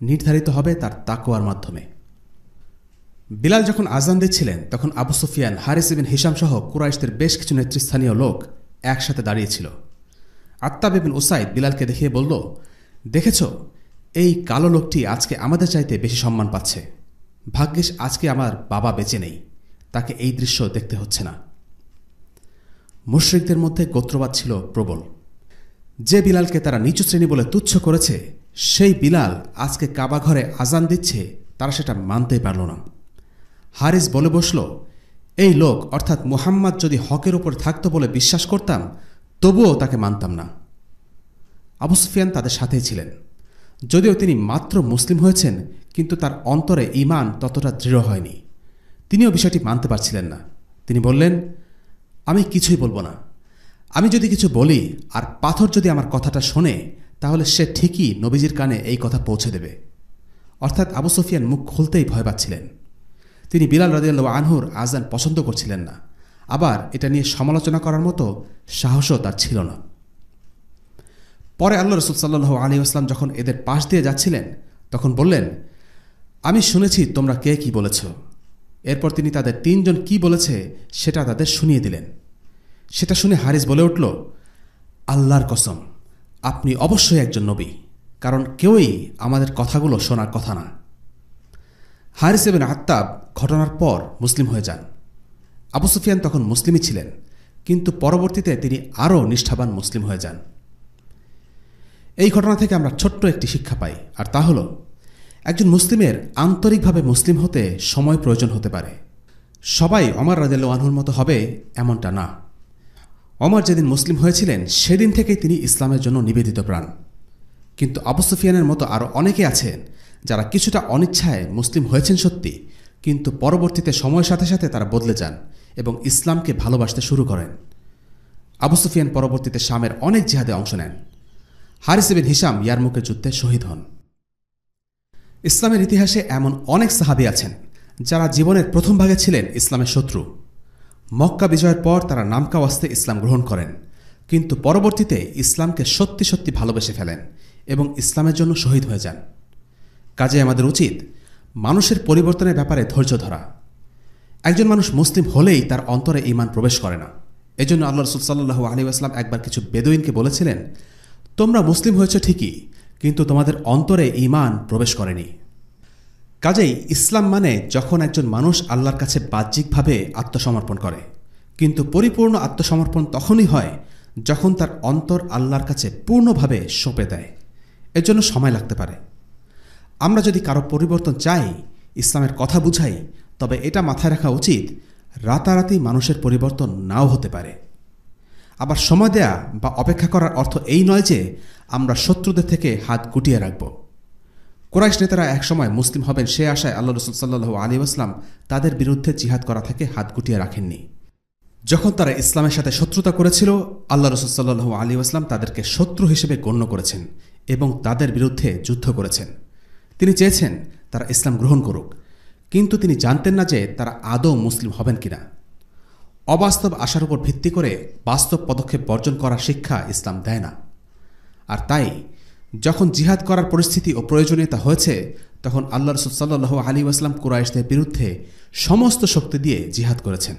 নির্ধারিত হবে তার তাকওয়ার মাধ্যমে। বিলাল যখন আজান দিচ্ছিলেন তখন আবু সুফিয়ান, হারিস ইবনে হিশাম সহ কুরাইশদের বেশ কিছু নেতৃস্থানীয় লোক একসাথে দাঁড়িয়েছিল। আত্তাব ইবনে উসাইদ বিলালকে দেখিয়ে বলল, দেখেছ, এই কালো লোকটি আজকে আমাদের চাইতে বেশি সম্মান পাচ্ছে। ভাগ্যিস আজকে আমার বাবা বেঁচে নেই, তাকে এই দৃশ্য দেখতে হচ্ছে না। মুশরিকদের মধ্যে গোত্রবাদ ছিল প্রবল। যে বিলালকে তারা নিচু শ্রেণী বলে তুচ্ছ করেছে, সেই বিলাল আজকে কাবা ঘরে আজান দিচ্ছে, তারা সেটা মানতেই পারল না। হারিস বলে বসল, এই লোক অর্থাৎ মুহাম্মদ যদি হকের উপর থাকত বলে বিশ্বাস করতাম, তবুও তাকে মানতাম না। আবু সুফিয়ান তাদের সাথেই ছিলেন। যদিও তিনি মাত্র মুসলিম হয়েছেন, কিন্তু তার অন্তরে ঈমান ততটা দৃঢ় হয়নি। তিনিও বিষয়টি মানতে পারছিলেন না। তিনি বললেন, আমি কিছুই বলবো না। আমি যদি কিছু বলি আর পাথর যদি আমার কথাটা শোনে, তাহলে সে ঠিকই নবীজির কানে এই কথা পৌঁছে দেবে। অর্থাৎ আবু সুফিয়ান মুখ খুলতেই ভয় পাচ্ছিলেন। তিনি বিলাল রাদিয়াল্লাহু আনহুর আযান পছন্দ করছিলেন না, আবার এটা নিয়ে সমালোচনা করার মতো সাহসও তার ছিল না। পরে আল্লাহ রাসূল সাল্লাল্লাহু আলাইহি ওয়াসাল্লাম যখন এদের পাশ দিয়ে যাচ্ছিলেন, তখন বললেন, আমি শুনেছি তোমরা কে কি বলেছ। এরপর তিনি তাদের তিনজন কি বলেছে সেটা তাদের শুনিয়ে দিলেন। সেটা শুনে হারিস বলে উঠল, আল্লাহর কসম, আপনি অবশ্যই একজন নবী, কারণ কেউই আমাদের কথাগুলো শোনার কথা না। হারিস ইবনে আত্তাব ঘটনার পর মুসলিম হয়ে যান। আবু সুফিয়ান তখন মুসলিমই ছিলেন, কিন্তু পরবর্তীতে তিনি আরও নিষ্ঠাবান মুসলিম হয়ে যান। এই ঘটনা থেকে আমরা ছোট্ট একটি শিক্ষা পাই, আর তা হল, একজন মুসলিমের আন্তরিকভাবে মুসলিম হতে সময় প্রয়োজন হতে পারে। সবাই ওমর রাদিয়াল্লাহু আনহুর মতো হবে এমনটা না। ওমর যেদিন মুসলিম হয়েছিলেন সেদিন থেকেই তিনি ইসলামের জন্য নিবেদিত প্রাণ। কিন্তু আবু সুফিয়ানের মতো আরও অনেকে আছেন যারা কিছুটা অনিচ্ছায় মুসলিম হয়েছেন সত্যি, কিন্তু পরবর্তীতে সময়ের সাথে সাথে তারা বদলে যান এবং ইসলামকে ভালোবাসতে শুরু করেন। আবু সুফিয়ান পরবর্তীতে শামের অনেক জিহাদে অংশ নেন। হারিস ইবনে হিশাম ইয়ারমুকের যুদ্ধে শহীদ হন। ইসলামের ইতিহাসে এমন অনেক সাহাবী আছেন যারা জীবনের প্রথম ভাগে ছিলেন ইসলামের শত্রু। মক্কা বিজয়ের পর তারা নামকাওয়াস্তে ইসলাম গ্রহণ করেন, কিন্তু পরবর্তীতে ইসলামকে সত্যি সত্যি ভালোবেসে ফেলেন এবং ইসলামের জন্য শহীদ হয়ে যান। কাজে আমাদের উচিত মানুষের পরিবর্তনের ব্যাপারে ধৈর্য ধরা। একজন মানুষ মুসলিম হলেই তার অন্তরে ঈমান প্রবেশ করে না। এজন্য আল্লাহ রাসূল সাল্লাল্লাহু আলাইহি ওয়াসাল্লাম একবার কিছু বেদুইনকে বলেছিলেন, তোমরা মুসলিম হয়েছ ঠিকই, কিন্তু তোমাদের অন্তরে ঈমান প্রবেশ করেনি। কাজেই ইসলাম মানে যখন একজন মানুষ আল্লাহর কাছে বাহ্যিকভাবে আত্মসমর্পণ করে, কিন্তু পরিপূর্ণ আত্মসমর্পণ তখনই হয় যখন তার অন্তর আল্লাহর কাছে পূর্ণভাবে সঁপে দেয়। এর জন্য সময় লাগতে পারে। আমরা যদি কারো পরিবর্তন চাই, ইসলামের কথা বুঝাই, তবে এটা মাথায় রাখা উচিত রাতারাতি মানুষের পরিবর্তন নাও হতে পারে। আবার সময় দেয়া বা অপেক্ষা করার অর্থ এই নয় যে আমরা শত্রুদের থেকে হাত গুটিয়ে রাখব। কুরাইশ নেতারা একসময় মুসলিম হবেন সে আশায় আল্লাহ রাসূল সাল্লাল্লাহু আলাইহি ওয়াসাল্লাম তাদের বিরুদ্ধে জিহাদ করা থেকে হাত গুটিয়ে রাখেননি। যখন তারা ইসলামের সাথে শত্রুতা করেছিল, আল্লাহ রাসূল সাল্লাল্লাহু আলাইহি ওয়াসাল্লাম তাদেরকে শত্রু হিসেবে গণ্য করেছেন এবং তাদের বিরুদ্ধে যুদ্ধ করেছেন। তিনি চেয়েছেন তারা ইসলাম গ্রহণ করুক, কিন্তু তিনি জানতেন না যে তারা আদৌ মুসলিম হবেন কিনা। অবাস্তব আশার উপর ভিত্তি করে বাস্তব পদক্ষেপ বর্জন করার শিক্ষা ইসলাম দেয় না। আর তাই যখন জিহাদ করার পরিস্থিতি ও প্রয়োজনীয়তা হয়েছে, তখন আল্লাহ রাসূল সাল্লাল্লাহু আলাইহি ওয়াসাল্লাম কুরাইশদের বিরুদ্ধে সমস্ত শক্তি দিয়ে জিহাদ করেছেন।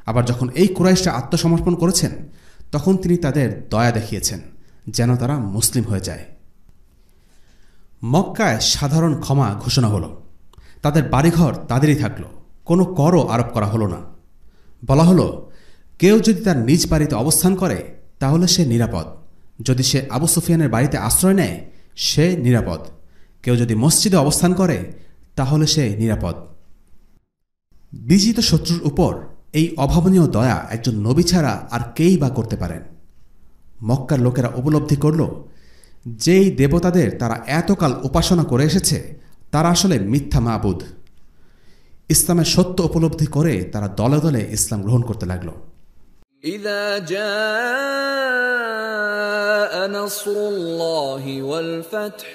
আবার যখন এই কুরাইশরা আত্মসমর্পণ করেছেন, তখন তিনি তাদের দয়া দেখিয়েছেন যেন তারা মুসলিম হয়ে যায়। মক্কায় সাধারণ ক্ষমা ঘোষণা হল। তাদের বাড়িঘর তাদেরই থাকল, কোনো করও আরোপ করা হলো না। বলা হলো, কেউ যদি তার নিজ বাড়িতে অবস্থান করে তাহলে সে নিরাপদ। যদি সে আবু সুফিয়ানের বাড়িতে আশ্রয় নেয়, সে নিরাপদ। কেউ যদি মসজিদে অবস্থান করে তাহলে সে নিরাপদ। বিজিত শত্রুর উপর এই অভাবনীয় দয়া একজন নবী ছাড়া আর কেই বা করতে পারেন। মক্কার লোকেরা উপলব্ধি করল, যেই দেবতাদের তারা এতকাল উপাসনা করে এসেছে তারা আসলে মিথ্যা মাবুদ। ইসলামের সত্য উপলব্ধি করে তারা দলে দলে ইসলাম গ্রহণ করতে লাগল। إذا جاء نصر الله والفتح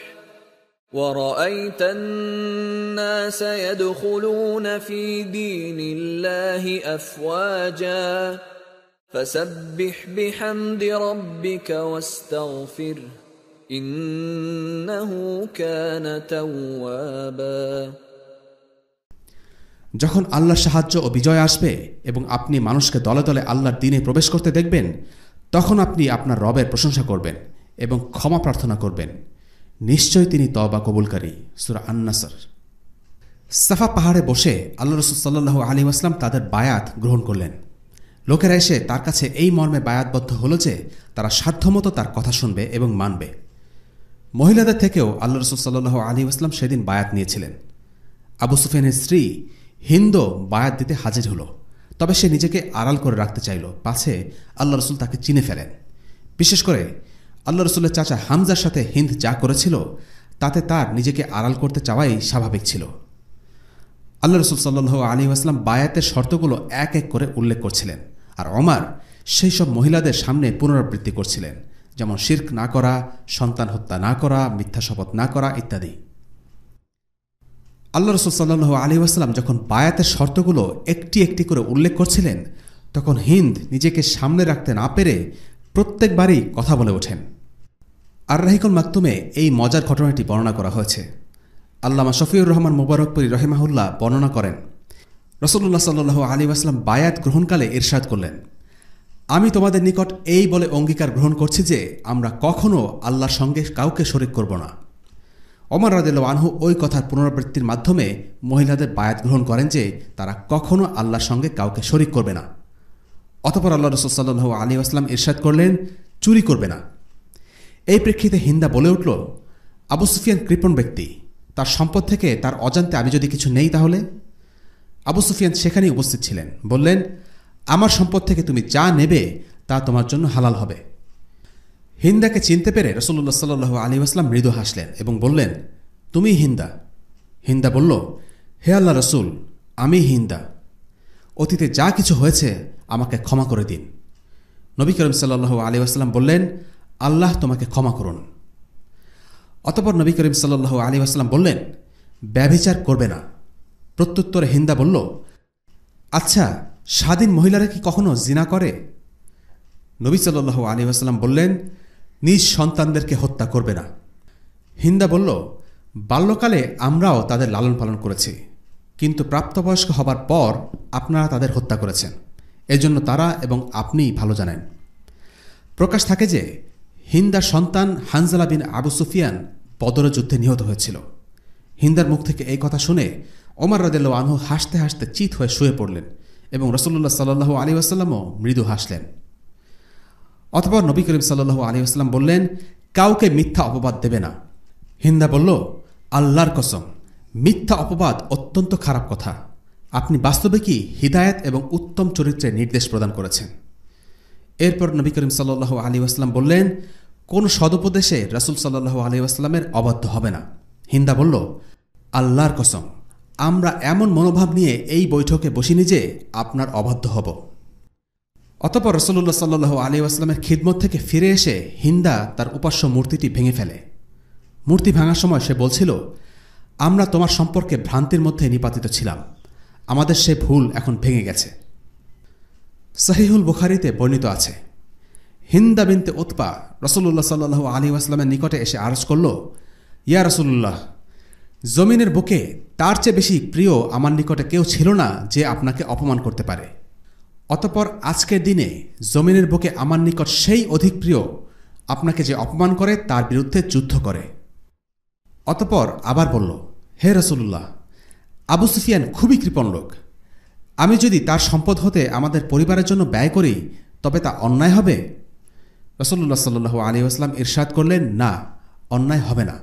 ورأيت الناس يدخلون في دين الله أفواجا فسبح بحمد ربك واستغفره إنه كان توابا। যখন আল্লাহর সাহায্য ও বিজয় আসবে এবং আপনি মানুষকে দলে দলে আল্লাহর দ্বীনে প্রবেশ করতে দেখবেন, তখন আপনি আপনার রবের প্রশংসা করবেন এবং ক্ষমা প্রার্থনা করবেন। নিশ্চয়ই তিনি তওবা কবুলকারী। সূরা আন-নাসর। সাফা পাহাড়ে বসে আল্লাহ রাসূল সাল্লাল্লাহু আলাইহি ওয়াসাল্লাম তাদের বায়াত গ্রহণ করলেন। লোকেরা এসে তার কাছে এই মর্মে বায়াতবদ্ধ হল যে তারা সাধ্যমতো তার কথা শুনবে এবং মানবে। মহিলাদের থেকেও আল্লাহ রাসূল সাল্লাল্লাহু আলাইহি ওয়াসাল্লাম সেদিন বায়াত নিয়েছিলেন। আবু সুফিয়ানের স্ত্রী হিন্দ বায়াত দিতে হাজির হল, তবে সে নিজেকে আড়াল করে রাখতে চাইল, পাছে আল্লাহ রসুল তাকে চিনে ফেলেন। বিশেষ করে আল্লাহ রসুলের চাচা হামজার সাথে হিন্দ যা করেছিল তাতে তার নিজেকে আড়াল করতে চাওয়াই স্বাভাবিক ছিল। আল্লাহ রসুল সাল্লাল্লাহু আলাইহি ওয়াসাল্লাম বায়াতের শর্তগুলো এক এক করে উল্লেখ করছিলেন, আর ওমর সেই সব মহিলাদের সামনে পুনরাবৃত্তি করছিলেন, যেমন শিরক না করা, সন্তান হত্যা না করা, মিথ্যা শপথ না করা ইত্যাদি। আল্লাহ রসুল সাল্লাল্লাহু আলাইহি ওয়াসাল্লাম যখন বায়াতের শর্তগুলো একটি একটি করে উল্লেখ করছিলেন, তখন হিন্দ নিজেকে সামনে রাখতে না পেরে প্রত্যেকবারই কথা বলে ওঠেন। আর রাহিকুল মাকতুমে এই মজার ঘটনাটি বর্ণনা করা হয়েছে। আল্লামা শফিউর রহমান মুবারকপুরী রহিমাহুল্লাহ বর্ণনা করেন, রাসূলুল্লাহ সাল্লাল্লাহু আলাইহি ওয়াসাল্লাম বায়াত গ্রহণকালে ইরশাদ করলেন, আমি তোমাদের নিকট এই বলে অঙ্গীকার গ্রহণ করছি যে আমরা কখনও আল্লাহর সঙ্গে কাউকে শরিক করব না। ওমর রাদিয়াল্লাহু আনহু ওই কথার পুনরাবৃত্তির মাধ্যমে মহিলাদের বায়াত গ্রহণ করেন যে তারা কখনও আল্লাহর সঙ্গে কাউকে শরিক করবে না। অতঃপর আল্লাহ রাসূল সাল্লাল্লাহু আলাইহি ওয়াসাল্লাম ইরশাদ করলেন, চুরি করবে না। এই প্রেক্ষিতে হিন্দা বলে উঠল, আবু সুফিয়ান কৃপণ ব্যক্তি, তার সম্পদ থেকে তার অজান্তে আমি যদি কিছু নেই তাহলে? আবু সুফিয়ান সেখানেই উপস্থিত ছিলেন, বললেন, আমার সম্পদ থেকে তুমি যা নেবে তা তোমার জন্য হালাল হবে। হিন্দাকে চিনতে পেরে রাসূলুল্লাহ সাল্লাল্লাহু আলাইহি ওয়াসাল্লাম মৃদু হাসলেন এবং বললেন, তুমি হিন্দা? হিন্দা বলল, হে আল্লাহ রসুল, আমি হিন্দা। অতীতে যা কিছু হয়েছে আমাকে ক্ষমা করে দিন। নবী করিম সাল্লাল্লাহু আলাইহি ওয়াসাল্লাম বললেন, আল্লাহ তোমাকে ক্ষমা করুন। অতঃপর নবী করিম সাল্লাল্লাহু আলাইহি ওয়াসাল্লাম বললেন, ব্যভিচার করবে না। প্রত্যুত্তরে হিন্দা বলল, আচ্ছা, স্বাধীন মহিলারা কি কখনো জিনা করে? নবী সাল্লাল্লাহু আলাইহি ওয়াসাল্লাম বললেন, নিজ সন্তানদেরকে হত্যা করবে না। হিন্দা বলল, বাল্যকালে আমরাও তাদের লালন পালন করেছি, কিন্তু প্রাপ্তবয়স্ক হবার পর আপনারা তাদের হত্যা করেছেন, এজন্য তারা এবং আপনিই ভালো জানেন। প্রকাশ থাকে যে হিন্দার সন্তান হানজালা বিন আবু সুফিয়ান বদর যুদ্ধে নিহত হয়েছিল। হিন্দার মুখ থেকে এই কথা শুনে ওমর রাদিয়াল্লাহু আনহু হাসতে হাসতে চিত হয়ে শুয়ে পড়লেন এবং রাসূলুল্লাহ সাল্লাল্লাহু আলাইহি ওয়াসাল্লামও মৃদু হাসলেন। অতঃপর নবী করিম সাল্লাল্লাহু আলাইহি ওয়াসাল্লাম বললেন, কাউকে মিথ্যা অপবাদ দেবে না। হিন্দা বলল, আল্লাহর কসম, মিথ্যা অপবাদ অত্যন্ত খারাপ কথা। আপনি বাস্তবে কি হিদায়াত এবং উত্তম চরিত্রের নির্দেশ প্রদান করেছেন। এরপর নবী করিম সাল্লাল্লাহু আলাইহি ওয়াসাল্লাম বললেন, কোন সদুপদেশে রাসূল সাল্লাল্লাহু আলাইহি ওয়াসাল্লামের অবাধ্য হবে না। হিন্দা বলল, আল্লাহর কসম, আমরা এমন মনোভাব নিয়ে এই বৈঠকে বসিনি যে আপনার অবাধ্য হব। অতঃপর রাসূলুল্লাহ সাল্লাল্লাহু আলাইহি ওয়াসাল্লামের খিদমত থেকে ফিরে এসে হিন্দা তার উপাস্য মূর্তিটি ভেঙে ফেলে। মূর্তি ভাঙার সময় সে বলছিল, আমরা তোমার সম্পর্কে ভ্রান্তির মধ্যে নিপাতিত ছিলাম, আমাদের সে ভুল এখন ভেঙে গেছে। সহিহুল বুখারীতে বর্ণিত আছে, হিন্দা বিনতে উতবা রাসূলুল্লাহ সাল্লাল্লাহু আলাইহি ওয়াসাল্লামের নিকটে এসে আরজ করল, ইয়া রাসূলুল্লাহ, জমিনের বুকে তার চেয়ে বেশি প্রিয় আমার নিকটে কেউ ছিল না যে আপনাকে অপমান করতে পারে। অতঃপর আজকের দিনে জমিনের বুকে আমার নিকট সেই অধিক প্রিয় আপনাকে যে অপমান করে তার বিরুদ্ধে যুদ্ধ করে। অতঃপর আবার বলল, হে রাসূলুল্লাহ, আবু সুফিয়ান খুবই কৃপণ লোক। আমি যদি তার সম্পদ হতে আমাদের পরিবারের জন্য ব্যয় করি তবে তা অন্যায় হবে? রাসূলুল্লাহ সাল্লাল্লাহু আলাইহি ওয়াসাল্লাম ইরশাদ করলেন, না, অন্যায় হবে না,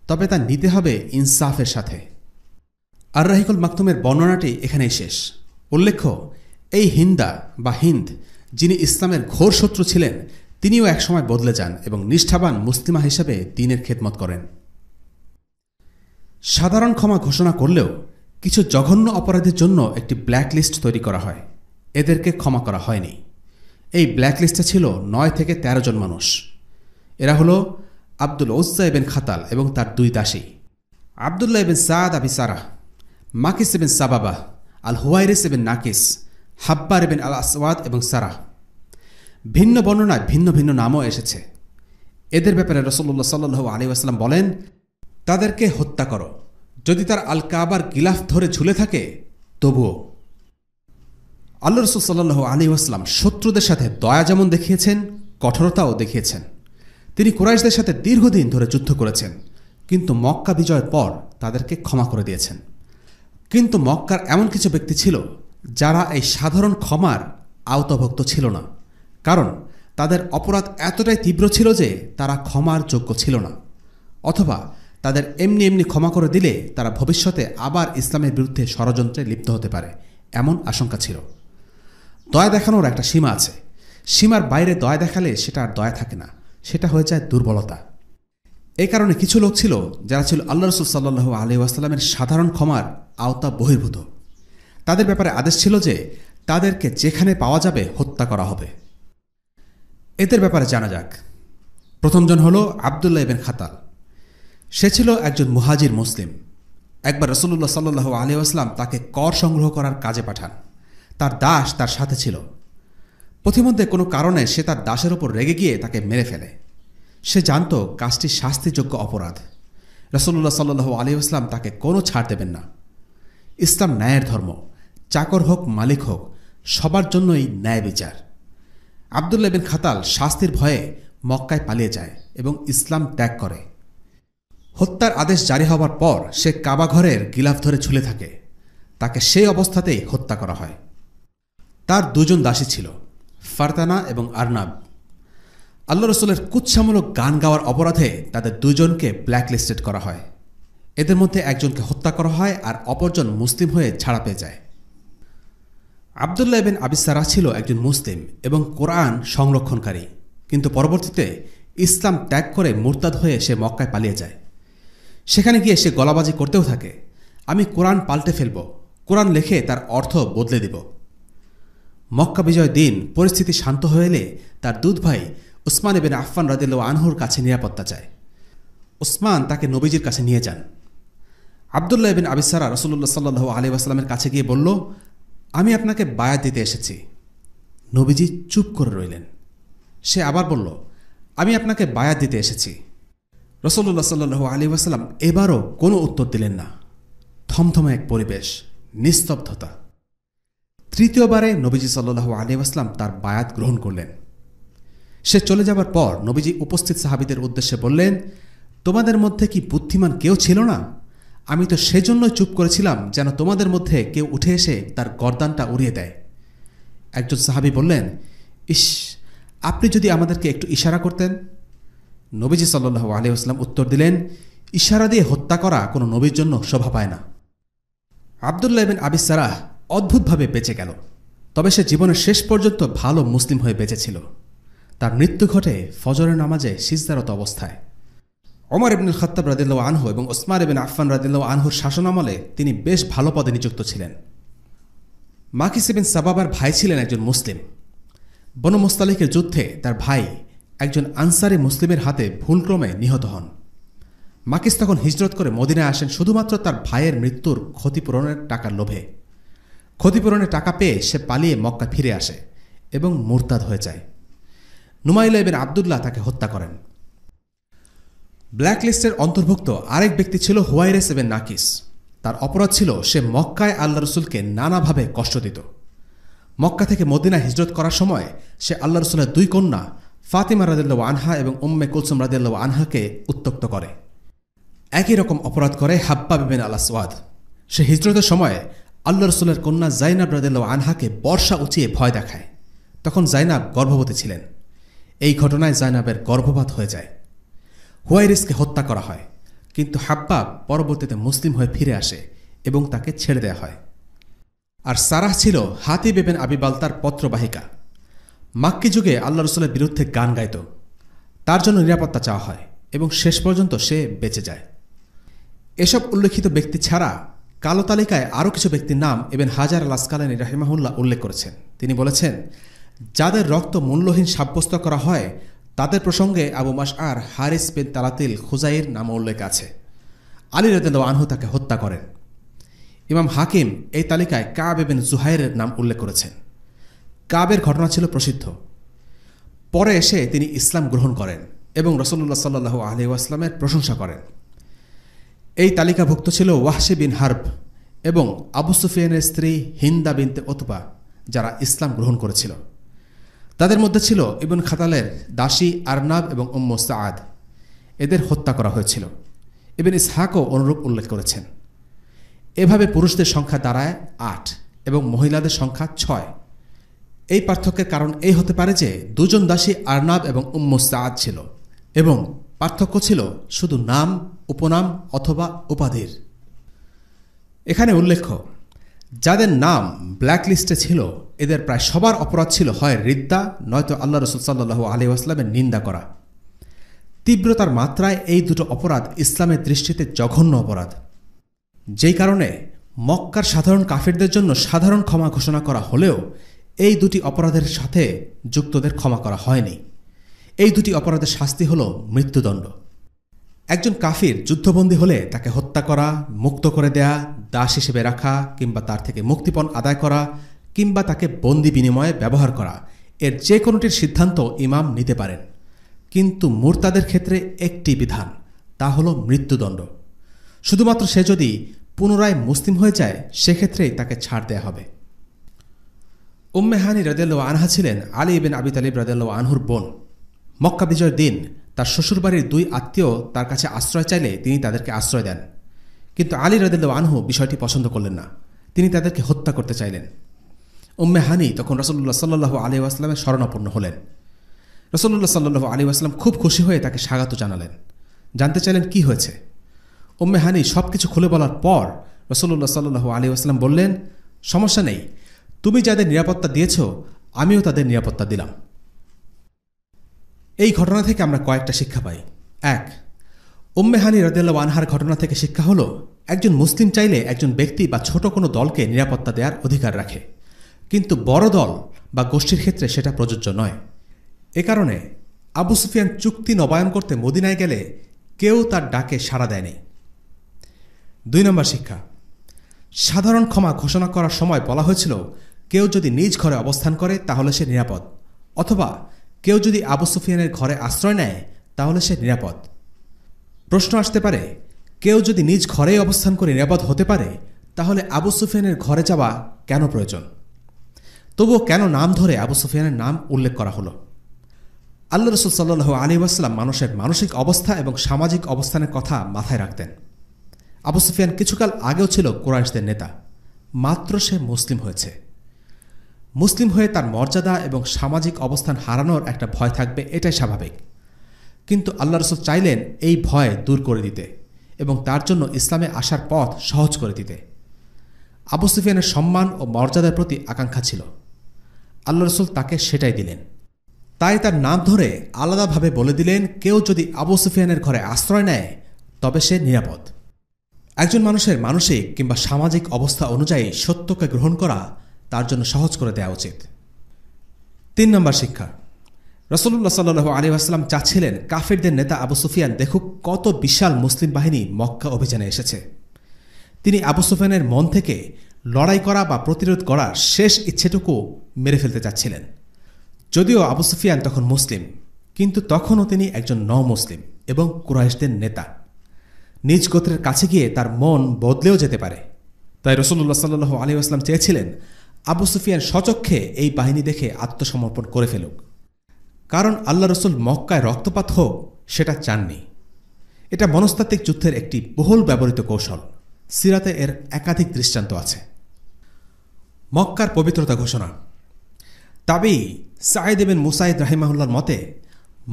তবে তা নিতে হবে ইনসাফের সাথে। আর রাহিকুল মাকতুমের বর্ণনাটি এখানেই শেষ। উল্লেখ্য, এই হিন্দা বা হিন্দ, যিনি ইসলামের ঘোর শত্রু ছিলেন, তিনিও একসময় বদলে যান এবং নিষ্ঠাবান মুসলিমা হিসেবে দ্বীনের খেদমত করেন। সাধারণ ক্ষমা ঘোষণা করলেও কিছু জঘন্য অপরাধের জন্য একটি ব্ল্যাকলিস্ট তৈরি করা হয়, এদেরকে ক্ষমা করা হয়নি। এই ব্ল্যাকলিস্টে ছিল 9 থেকে 13 জন মানুষ। এরা হল আব্দুল উজ্জা ইবনে খাতাল এবং তার 2 দাসী, আবদুল্লাহ ইবনে সাদ আবি সারাহ, মাকিস ইবনে সাবাবা, আল হুয়াইরিস ইবনে নাকিস, হাব্বার ইবনে আল আসওয়াদ এবং সারাহ। ভিন্ন বর্ণনায় ভিন্ন ভিন্ন নামও এসেছে। এদের ব্যাপারে রাসূলুল্লাহ সাল্লাল্লাহু আলাইহি ওয়াসাল্লাম বলেন, তাদেরকে হত্যা করো, যদি তার আল কাবার গিলাফ ধরে ঝুলে থাকে তবুও। আল্লাহ রাসূল সাল্লাল্লাহু আলাইহি ওয়াসাল্লাম শত্রুদের সাথে দয়া যেমন দেখিয়েছেন, কঠোরতাও দেখিয়েছেন। তিনি কুরাইশদের সাথে দীর্ঘদিন ধরে যুদ্ধ করেছেন, কিন্তু মক্কা বিজয়ের পর তাদেরকে ক্ষমা করে দিয়েছেন। কিন্তু মক্কার এমন কিছু ব্যক্তি ছিল যারা এই সাধারণ ক্ষমার আওতাভুক্ত ছিল না, কারণ তাদের অপরাধ এতটাই তীব্র ছিল যে তারা ক্ষমার যোগ্য ছিল না, অথবা তাদের এমনি এমনি ক্ষমা করে দিলে তারা ভবিষ্যতে আবার ইসলামের বিরুদ্ধে ষড়যন্ত্রে লিপ্ত হতে পারে, এমন আশঙ্কা ছিল। দয়া দেখানোর একটা সীমা আছে, সীমার বাইরে দয়া দেখালে সেটা আর দয়া থাকে না, সেটা হয়ে যায় দুর্বলতা। এই কারণে কিছু লোক ছিল যারা ছিল আল্লাহ রসুল সাল্লাল্লাহু আলাইহি ওয়াসাল্লামের সাধারণ ক্ষমার আওতা বহির্ভূত। তাদের ব্যাপারে আদেশ ছিল যে তাদেরকে যেখানে পাওয়া যাবে হত্যা করা হবে। এদের ব্যাপারে জানা যাক। প্রথমজন হল আবদুল্লাহ ইবনে খাতাল। সে ছিল একজন মুহাজির মুসলিম। একবার রাসূলুল্লাহ সাল্লাল্লাহু আলাইহি ওয়াসাল্লাম তাকে কর সংগ্রহ করার কাজে পাঠান। তার দাস তার সাথে ছিল। পথিমধ্যে কোনো কারণে সে তার দাসের ওপর রেগে গিয়ে তাকে মেরে ফেলে। সে জানত কাজটি শাস্তিযোগ্য অপরাধ। রাসূলুল্লাহ সাল্লাল্লাহু আলাইহি ওয়াসাল্লাম তাকে কোনো ছাড় দেবেন না। ইসলাম ন্যায়ের ধর্ম, চাকর হোক মালিক হোক সবার জন্যই ন্যায় বিচার। আবদুল্লাহ বিন খাতাল শাস্তির ভয়ে মক্কায় পালিয়ে যায় এবং ইসলাম ত্যাগ করে। হত্যার আদেশ জারি হওয়ার পর সে কাবা ঘরের গিলাফ ধরে ঝুলে থাকে। তাকে সেই অবস্থাতেই হত্যা করা হয়। তার দুজন দাসী ছিল, ফারতানা এবং আরনাব। আল্লাহ রসুলের কুৎসামূলক গান গাওয়ার অপরাধে তাদের দুজনকে ব্ল্যাকলিস্টেড করা হয়। এদের মধ্যে একজনকে হত্যা করা হয় আর অপরজন মুসলিম হয়ে ছাড়া পেয়ে যায়। আবদুল্লাহ ইবনে আবি সারাহ ছিল একজন মুসলিম এবং কোরআন সংরক্ষণকারী, কিন্তু পরবর্তীতে ইসলাম ত্যাগ করে মুরতাদ হয়ে সে মক্কায় পালিয়ে যায়। সেখানে গিয়ে সে গলাবাজি করতেও থাকে, আমি কোরআন পাল্টে ফেলব, কোরআন লিখে তার অর্থ বদলে দিব। মক্কা বিজয় দিন পরিস্থিতি শান্ত হয়ে এলে তার দুধ ভাই উসমান ইবনে আফফান রাদিয়াল্লাহু আনহুর কাছে নিরাপত্তা চায়। উসমান তাকে নবীজির কাছে নিয়ে যান। আবদুল্লাহ ইবনে আবি সারাহ রাসূলুল্লাহ সাল্লাল্লাহু আলাইহি ওয়াসাল্লামের কাছে গিয়ে বলল, আমি আপনাকে বায়াত দিতে এসেছি। নবীজি চুপ করে রইলেন। সে আবার বলল, আমি আপনাকে বায়াত দিতে এসেছি। রাসূলুল্লাহ সাল্লাল্লাহু আলাইহি ওয়াসাল্লাম এবারও কোনো উত্তর দিলেন না। থমথমে এক পরিবেশ, নিস্তব্ধতা। তৃতীয়বারে নবীজি সাল্লাল্লাহু আলাইহি ওয়াসাল্লাম তার বায়াত গ্রহণ করলেন। সে চলে যাবার পর নবীজি উপস্থিত সাহাবীদের উদ্দেশ্যে বললেন, তোমাদের মধ্যে কি বুদ্ধিমান কেউ ছিল না? আমি তো সেজন্যই চুপ করেছিলাম যেন তোমাদের মধ্যে কেউ উঠে এসে তার গর্দানটা উড়িয়ে দেয়। একজন সাহাবী বললেন, ইস, আপনি যদি আমাদেরকে একটু ইশারা করতেন। নবীজি সাল্লাল্লাহু আলাইহি ওয়াসাল্লাম উত্তর দিলেন, ইশারা দিয়ে হত্যা করা কোনো নবীর জন্য শোভা পায় না। আবদুল্লাহ ইবনে আবি সারাহ অদ্ভুতভাবে বেঁচে গেল, তবে সে জীবনের শেষ পর্যন্ত ভালো মুসলিম হয়ে বেঁচেছিল। তার মৃত্যু ঘটে ফজরের নামাজে সিজদারত অবস্থায়। ওমর ইবনুল খাত্তাব রাদিয়াল্লাহু আনহু এবং উসমান ইবনে আফফান রাদিয়াল্লাহু আনহুর শাসনামলে তিনি বেশ ভালো পদে নিযুক্ত ছিলেন। মাকিস ইবনে সাবাবার ভাই ছিলেন একজন মুসলিম। বনু মুস্তালিকের যুদ্ধে তার ভাই একজন আনসারি মুসলিমের হাতে ভুলক্রমে নিহত হন। মাকিস তখন হিজরত করে মদিনায় আসেন শুধুমাত্র তার ভাইয়ের মৃত্যুর ক্ষতিপূরণের টাকার লোভে। ক্ষতিপূরণের টাকা পেয়ে সে পালিয়ে মক্কা ফিরে আসে এবং মুরতাদ হয়ে যায়। নুমাইলা ইবনে আবদুল্লাহ তাকে হত্যা করেন। ব্ল্যাকলিস্টের অন্তর্ভুক্ত আরেক ব্যক্তি ছিল হুয়াইরিস ইবনে নাকিস। তার অপরাধ ছিল সে মক্কায় আল্লাহ রসুলকে নানাভাবে কষ্ট দিত। মক্কা থেকে মদিনায় হিজরত করার সময় সে আল্লাহ রসুলের দুই কন্যা ফাতিমা রাদিয়াল্লাহু আনহা এবং উম্মে কুলসুম রাদিয়াল্লাহু আনহাকে উত্ত্যক্ত করে। একই রকম অপরাধ করে হাব্বাব ইবনে আল আসওয়াদ। সে হিজরতের সময় আল্লাহ রসুলের কন্যা জাইনাব রাদিয়াল্লাহু আনহাকে বর্ষা উঁচিয়ে ভয় দেখায়। তখন জাইনাব গর্ভবতী ছিলেন। এই ঘটনায় জাইনাবের গর্ভপাত হয়ে যায়। হুয়াইরিসকে হত্যা করা হয়, কিন্তু হাব্বাব পরবর্তীতে মুসলিম হয়ে ফিরে আসে এবং তাকে ছেড়ে দেওয়া হয়। আর সারাহ ছিল হাতিব ইবনে আবি বালতার পত্রবাহিকা। মাক্কি যুগে আল্লাহ রসুলের বিরুদ্ধে গান গাইত। তার জন্য নিরাপত্তা চাওয়া হয় এবং শেষ পর্যন্ত সে বেঁচে যায়। এসব উল্লেখিত ব্যক্তি ছাড়া কালো তালিকায় আরও কিছু ব্যক্তির নাম ইবনে হাজার আল আসকালানী রাহিমাহুল্লাহ উল্লেখ করেছেন। তিনি বলেছেন, যাদের রক্ত মূল্যহীন সাব্যস্ত করা হয় তাদের প্রসঙ্গে আবু মাশআর হারিস বিন তালাতিল খুজাইর নাম উল্লেখ আছে। আলী রাদিয়াল্লাহু আনহু তাকে হত্যা করেন। ইমাম হাকিম এই তালিকায় কাব ইবনে জুহাইরের নাম উল্লেখ করেছেন। কাবের ঘটনা ছিল প্রসিদ্ধ। পরে এসে তিনি ইসলাম গ্রহণ করেন এবং রাসূলুল্লাহ সাল্লাল্লাহু আলাইহি ওয়াসাল্লামের প্রশংসা করেন। এই তালিকাভুক্ত ছিল ওয়াহশি বিন হারব এবং আবু সুফিয়ানের স্ত্রী হিন্দা বিনতে উতবা, যারা ইসলাম গ্রহণ করেছিল। তাদের মধ্যে ছিল ইবন খাতালের দাসী আরনাব এবং উম্মু সাআদ। এদের হত্যা করা হয়েছিল। ইবন ইসহাকও অনুরূপ উল্লেখ করেছেন। এভাবে পুরুষদের সংখ্যা দাঁড়ায় ৮ এবং মহিলাদের সংখ্যা ৬। এই পার্থক্যের কারণ এই হতে পারে যে দুজন দাসী আরনাব এবং উম্মু সাআদ ছিল এবং পার্থক্য ছিল শুধু নাম, উপনাম অথবা উপাধির। এখানে উল্লেখ্য, যাদের নাম ব্ল্যাকলিস্টে ছিল এদের প্রায় সবার অপরাধ ছিল হয় রিদ্দা, নয়তো আল্লাহ রসুল সাল্লাল্লাহু আলাইহি ওয়াসাল্লামের নিন্দা করা। তীব্রতার মাত্রায় এই দুটো অপরাধ ইসলামের দৃষ্টিতে জঘন্য অপরাধ, যেই কারণে মক্কার সাধারণ কাফিরদের জন্য সাধারণ ক্ষমা ঘোষণা করা হলেও এই দুটি অপরাধের সাথে যুক্তদের ক্ষমা করা হয়নি। এই দুটি অপরাধের শাস্তি হল মৃত্যুদণ্ড। একজন কাফির যুদ্ধবন্দী হলে তাকে হত্যা করা, মুক্ত করে দেয়া, দাস হিসেবে রাখা কিংবা তার থেকে মুক্তিপণ আদায় করা কিংবা তাকে বন্দি বিনিময়ে ব্যবহার করা, এর যে কোনোটির সিদ্ধান্ত ইমাম নিতে পারেন। কিন্তু মুরতাদের ক্ষেত্রে একটি বিধান, তা হল মৃত্যুদণ্ড। শুধুমাত্র সে যদি পুনরায় মুসলিম হয়ে যায় সেক্ষেত্রেই তাকে ছাড় দেয়া হবে। উম্মে হানি রাদিয়াল্লাহু আনহা ছিলেন আলী ইবনে আবি তালিব রাদিয়াল্লাহু আনহুর বোন। মক্কা বিজয়ের দিন তার শ্বশুরবাড়ির 2 আত্মীয় তার কাছে আশ্রয় চাইলে তিনি তাদেরকে আশ্রয় দেন, কিন্তু আলী রাদিয়াল্লাহু আনহু বিষয়টি পছন্দ করলেন না। তিনি তাদেরকে হত্যা করতে চাইলেন। উম্মে হানি তখন রাসূলুল্লাহ সাল্লাল্লাহু আলাইহি ওয়াসাল্লামের শরণাপন্ন হলেন। রাসূলুল্লাহ সাল্লাল্লাহু আলাইহি ওয়াসাল্লাম খুব খুশি হয়ে তাকে স্বাগত জানালেন। জানতে চাইলেন কি হয়েছে। উম্মে হানি সবকিছু খুলে বলার পর রাসূলুল্লাহ সাল্লাল্লাহু আলাইহি ওয়াসাল্লাম বললেন, সমস্যা নেই, তুমি যাদের নিরাপত্তা দিয়েছ আমিও তাদের নিরাপত্তা দিলাম। এই ঘটনা থেকে আমরা কয়েকটা শিক্ষা পাই। 1, উম্মে হানি রাদিয়াল্লাহু আনহার ঘটনা থেকে শিক্ষা হলো, একজন মুসলিম চাইলে একজন ব্যক্তি বা ছোট কোনো দলকে নিরাপত্তা দেওয়ার অধিকার রাখে, কিন্তু বড় দল বা গোষ্ঠীর ক্ষেত্রে সেটা প্রযোজ্য নয়। এ কারণে আবু সুফিয়ান চুক্তি নবায়ন করতে মদিনায় গেলে কেউ তার ডাকে সাড়া দেয়নি। 2 নম্বর শিক্ষা, সাধারণ ক্ষমা ঘোষণা করার সময় বলা হয়েছিল কেউ যদি নিজ ঘরে অবস্থান করে তাহলে সে নিরাপদ, অথবা কেউ যদি আবু সুফিয়ানের ঘরে আশ্রয় নেয় তাহলে সে নিরাপদ। প্রশ্ন আসতে পারে, কেউ যদি নিজ ঘরেই অবস্থান করে নিরাপদ হতে পারে তাহলে আবু সুফিয়ানের ঘরে যাওয়া কেন প্রয়োজন? তবুও কেন নাম ধরে আবু সুফিয়ানের নাম উল্লেখ করা হলো? আল্লাহ রসুল সাল্লাল্লাহু আলাইহি ওয়াসাল্লাম মানুষের মানসিক অবস্থা এবং সামাজিক অবস্থানের কথা মাথায় রাখতেন। আবু সুফিয়ান কিছুকাল আগেও ছিল কুরাইশদের নেতা, মাত্র সে মুসলিম হয়েছে। মুসলিম হয়ে তার মর্যাদা এবং সামাজিক অবস্থান হারানোর একটা ভয় থাকবে, এটাই স্বাভাবিক। কিন্তু আল্লাহ রসুল চাইলেন এই ভয় দূর করে দিতে এবং তার জন্য ইসলামে আসার পথ সহজ করে দিতে। আবু সুফিয়ানের সম্মান ও মর্যাদার প্রতি আকাঙ্ক্ষা ছিল, আল্লাহ রসুল তাকে সেটাই দিলেন। তাই তার নাম ধরে আলাদাভাবে বলে দিলেন, কেউ যদি আবু সুফিয়ানের ঘরে আশ্রয় নেয় তবে সে নিরাপদ। একজন মানুষের মানসিক কিংবা সামাজিক অবস্থা অনুযায়ী সত্যকে গ্রহণ করা তার জন্য সহজ করে দেওয়া উচিত। 3 নম্বর শিক্ষা, রাসূলুল্লাহ সাল্লাল্লাহু আলাইহি ওয়াসাল্লাম চাচ্ছিলেন কাফিরদের নেতা আবু সুফিয়ান দেখুক কত বিশাল মুসলিম বাহিনী মক্কা অভিযানে এসেছে। তিনি আবু সুফিয়ানের মন থেকে লড়াই করা বা প্রতিরোধ করার শেষ ইচ্ছেটুকু মেরে ফেলতে চাচ্ছিলেন। যদিও আবু সুফিয়ান তখন মুসলিম, কিন্তু তখনও তিনি একজন মুসলিম এবং কুরাইশদের নেতা। নিজ গোত্রের কাছে গিয়ে তার মন বদলেও যেতে পারে। তাই রাসূলুল্লাহ সাল্লাল্লাহু আলাইহি ওয়াসাল্লাম চেয়েছিলেন আবু সুফিয়ান স্বচক্ষে এই বাহিনী দেখে আত্মসমর্পণ করে ফেলুক, কারণ আল্লাহ রসুল মক্কায় রক্তপাত হোক সেটা চাননি। এটা মনস্তাত্ত্বিক যুদ্ধের একটি বহুল ব্যবহৃত কৌশল। সিরাতে এর একাধিক দৃষ্টান্ত আছে। মক্কার পবিত্রতা ঘোষণা। তাবি সাঈদ ইবনে মুসাইদ রাহিমাহুল্লাহর মতে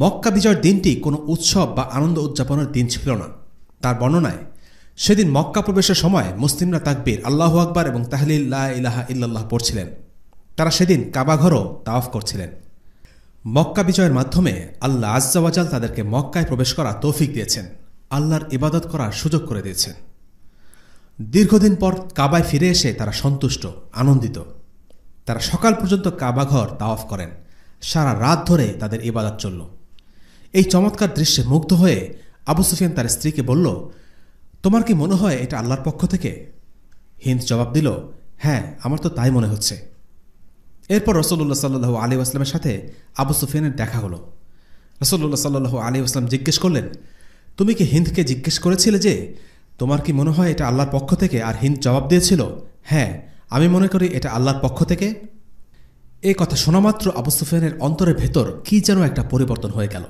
মক্কা বিজয়ের দিনটি কোনো উৎসব বা আনন্দ উদযাপনের দিন ছিল না। তার বর্ণনায়, সেদিন মক্কা প্রবেশের সময় মুসলিমরা তাকবীর, আল্লাহু আকবার এবং তাহলিল লা ইলাহা ইল্লাল্লাহ পড়ছিলেন। তারা সেদিন কাবাঘরও তাওয়াফ করছিলেন। মক্কা বিজয়ের মাধ্যমে আল্লাহ আজ্জা ওয়া জাল তাদেরকে মক্কায় প্রবেশ করা তৌফিক দিয়েছেন, আল্লাহর ইবাদত করার সুযোগ করে দিয়েছেন। দীর্ঘদিন পর কাবায় ফিরে এসে তারা সন্তুষ্ট, আনন্দিত। তারা সকাল পর্যন্ত কাবাঘর তাওয়াফ করেন, সারা রাত ধরে তাদের ইবাদত চলল। এই চমৎকার দৃশ্যে মুগ্ধ হয়ে আবু সুফিয়ান তার স্ত্রীকে বলল, তোমার কি মনে হয় এটা আল্লাহর পক্ষ থেকে? হিন্দ জবাব দিল, হ্যাঁ, আমার তো তাই মনে হচ্ছে। এরপর রাসূলুল্লাহ সাল্লাল্লাহু আলাইহি ওয়াসাল্লামের সাথে আবু সুফিয়ানের দেখা হলো। রাসূলুল্লাহ সাল্লাল্লাহু আলাইহি ওয়াসাল্লাম জিজ্ঞেস করলেন, তুমি কি হিন্দকে জিজ্ঞেস করেছিলে যে তোমার কি মনে হয় এটা আল্লাহর পক্ষ থেকে? আর হিন্দ জবাব দিয়েছিল, হ্যাঁ, আমি মনে করি এটা আল্লাহর পক্ষ থেকে। এই কথা শোনামাত্র আবু সুফিয়ানের অন্তরের ভেতর কি যেন একটা পরিবর্তন হয়ে গেল।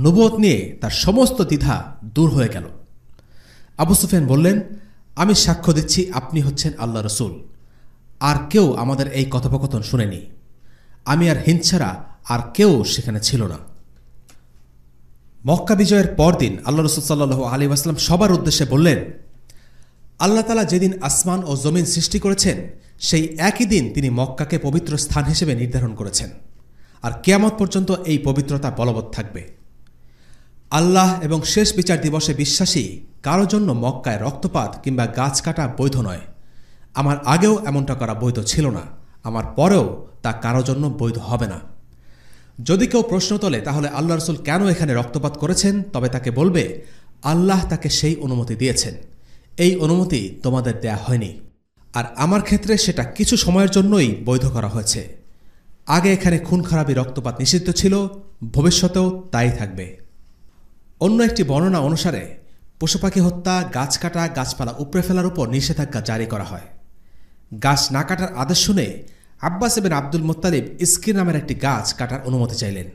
নবুয়ত নিয়ে তার সমস্ত দ্বিধা দূর হয়ে গেল। আবু সুফিয়ান বললেন, আমি সাক্ষ্য দিচ্ছি আপনি হচ্ছেন আল্লাহ রসুল। আর কেউ আমাদের এই কথোপকথন শুনেনি। আমি আর হিন্দ ছাড়া আর কেউ সেখানে ছিল না। মক্কা বিজয়ের পরদিন আল্লাহ রাসূল সাল্লাল্লাহু আলাইহি ওয়াসাল্লাম সবার উদ্দেশ্যে বললেন, আল্লাহ তাআলা যেদিন আসমান ও জমিন সৃষ্টি করেছেন সেই একই দিন তিনি মক্কাকে পবিত্র স্থান হিসেবে নির্ধারণ করেছেন, আর কিয়ামত পর্যন্ত এই পবিত্রতা বলবৎ থাকবে। আল্লাহ এবং শেষ বিচার দিবসে বিশ্বাসী কারো জন্য মক্কায় রক্তপাত কিংবা গাছ কাটা বৈধ নয়। আমার আগেও এমনটা করা বৈধ ছিল না, আমার পরেও তা কারো জন্য বৈধ হবে না। যদি কেউ প্রশ্ন তোলে তাহলে আল্লাহ রাসূল কেন এখানে রক্তপাত করেছেন, তবে তাকে বলবে, আল্লাহ তাকে সেই অনুমতি দিয়েছেন, এই অনুমতি তোমাদের দেয়া হয়নি, আর আমার ক্ষেত্রে সেটা কিছু সময়ের জন্যই বৈধ করা হয়েছে। আগে এখানে খুন খারাপি রক্তপাত নিষিদ্ধ ছিল, ভবিষ্যতেও তাই থাকবে। অন্য একটি বর্ণনা অনুসারে পশুপাখি হত্যা, গাছ কাটা, গাছপালা উপড়ে ফেলার উপর নিষেধাজ্ঞা জারি করা হয়। গাছ না কাটার আদেশ শুনে আব্বাস ইবনে আব্দুল মুত্তালিব ইস্কির নামের একটি গাছ কাটার অনুমতি চাইলেন।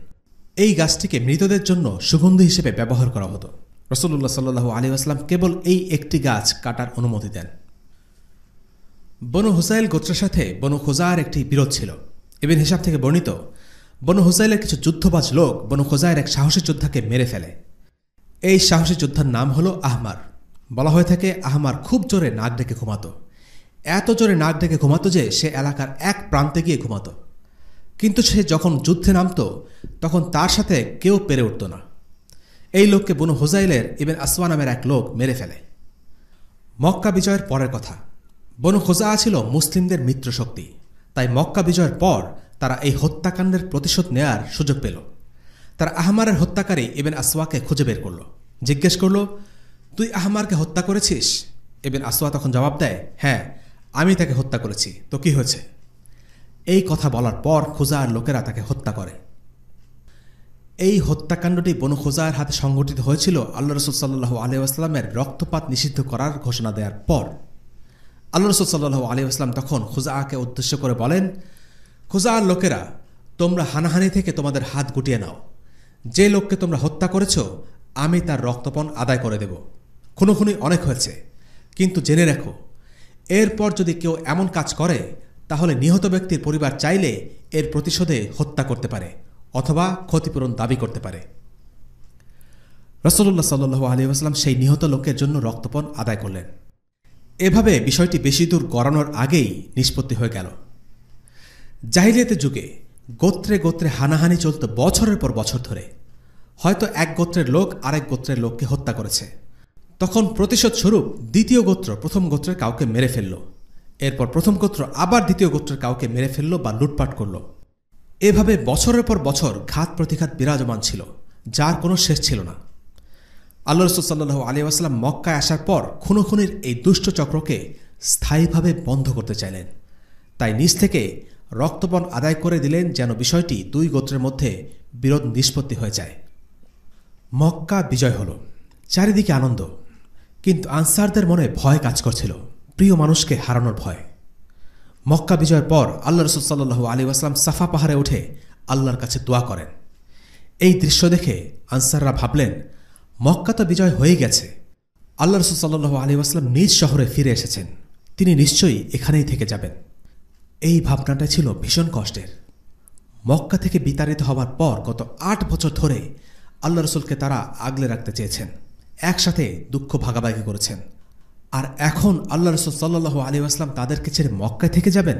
এই গাছটিকে মৃতদের জন্য সুগন্ধি হিসেবে ব্যবহার করা হতো। রাসূলুল্লাহ সাল্লাল্লাহু আলাইহি ওয়াসাল্লাম কেবল এই একটি গাছ কাটার অনুমতি দেন। বনু হুসাইল গোত্রের সাথে বনু খুজার একটি বিরোধ ছিল। ইবনে হিশাম থেকে বর্ণিত, বনু হুসাইলের কিছু যুদ্ধবাজ লোক বনু খুজায়ের এক সাহসী যোদ্ধাকে মেরে ফেলে। এই সাহসী যোদ্ধার নাম হল আহমার। বলা হয়ে থাকে আহমার খুব জোরে নাক ডেকে ঘুমাত, এত জোরে নাক ডেকে ঘুমাত যে সে এলাকার এক প্রান্তে গিয়ে ঘুমাত, কিন্তু সে যখন যুদ্ধে নামত তখন তার সাথে কেউ পেরে উঠত না। এই লোককে বনু হুজাইলের ইবনে আসওয়া নামের এক লোক মেরে ফেলে। মক্কা বিজয়ের পরের কথা। বনু খুজা ছিল মুসলিমদের মিত্রশক্তি, তাই মক্কা বিজয়ের পর তারা এই হত্যাকাণ্ডের প্রতিশোধ নেয়ার সুযোগ পেল। তারা আহমারের হত্যাকারী ইবনে আসওয়াকে খুঁজে বের করল, জিজ্ঞেস করল, তুই আহমারকে হত্যা করেছিস? ইবনে আসওয়া তখন জবাব দেয়, হ্যাঁ, আমি তাকে হত্যা করেছি, তো কি হয়েছে? এই কথা বলার পর খুজার লোকেরা তাকে হত্যা করে। এই হত্যাকাণ্ডটি বনু খুজার হাতে সংঘটিত হয়েছিল আল্লাহ রাসূল সাল্লাল্লাহু আলাইহি ওয়াসাল্লামের রক্তপাত নিষিদ্ধ করার ঘোষণা দেওয়ার পর। আল্লাহ রাসূল সাল্লাল্লাহু আলাইহি ওয়াসাল্লাম তখন খুজাকে উদ্দেশ্য করে বলেন, খুজার লোকেরা, তোমরা হানাহানি থেকে তোমাদের হাত গুটিয়ে নাও। যে লোককে তোমরা হত্যা করেছ আমি তার রক্তপণ আদায় করে দেব। খুনোখুনি অনেক হয়েছে, কিন্তু জেনে রেখো, এরপর যদি কেউ এমন কাজ করে তাহলে নিহত ব্যক্তির পরিবার চাইলে এর প্রতিশোধে হত্যা করতে পারে অথবা ক্ষতিপূরণ দাবি করতে পারে। রাসূলুল্লাহ সাল্লাল্লাহু আলাইহি ওয়াসাল্লাম সেই নিহত লোকের জন্য রক্তপণ আদায় করলেন। এভাবে বিষয়টি বেশি দূর গড়ানোর আগেই নিষ্পত্তি হয়ে গেল। জাহিলিয়াতের যুগে গোত্রে গোত্রে হানাহানি চলত বছরের পর বছর ধরে। হয়তো এক গোত্রের লোক আরেক গোত্রের লোককে হত্যা করেছে, তখন প্রতিশোধ স্বরূপ দ্বিতীয় গোত্র প্রথম গোত্রের কাউকে মেরে ফেলল, এরপর প্রথম গোত্র আবার দ্বিতীয় গোত্রের কাউকে মেরে ফেলল বা লুটপাট করল। এভাবে বছরের পর বছর ঘাত প্রতিঘাত বিরাজমান ছিল, যার কোনো শেষ ছিল না। আল্লাহ রাসূল সাল্লাল্লাহু আলাইহি ওয়াসাল্লাম মক্কায় আসার পর খুনোখুনির এই দুষ্ট চক্রকে স্থায়ীভাবে বন্ধ করতে চাইলেন, তাই নিজ থেকে রক্তপণ আদায় করে দিলেন যেন বিষয়টি দুই গোত্রের মধ্যে বিরোধ নিষ্পত্তি হয়ে যায়। মক্কা বিজয় হল, চারিদিকে আনন্দ, কিন্তু আনসারদের মনে ভয় কাজ করছিল, প্রিয় মানুষকে হারানোর ভয়। মক্কা বিজয়ের পর আল্লাহ রাসূল সাল্লাল্লাহু আলাইহি ওয়াসাল্লাম সাফা পাহাড়ে উঠে আল্লাহর কাছে দোয়া করেন। এই দৃশ্য দেখে আনসাররা ভাবলেন, মক্কা তো বিজয় হয়ে গেছে, আল্লাহ রাসূল সাল্লাল্লাহু আলাইহি ওয়াসাল্লাম নিজ শহরে ফিরে এসেছেন, তিনি নিশ্চয়ই এখানেই থেকে যাবেন। এই ভাবনাটা ছিল ভীষণ কষ্টের। মক্কা থেকে বিতাড়িত হওয়ার পর গত ৮ বছর ধরে আল্লাহ রাসূলকে তারা আগলে রাখতে চেয়েছেন, একসাথে দুঃখ ভাগাভাগি করেছেন, আর এখন আল্লাহ রাসূল সাল্লাল্লাহু আলাইহি ওয়াসাল্লাম তাদেরকে ছেড়ে মক্কায় থেকে যাবেন,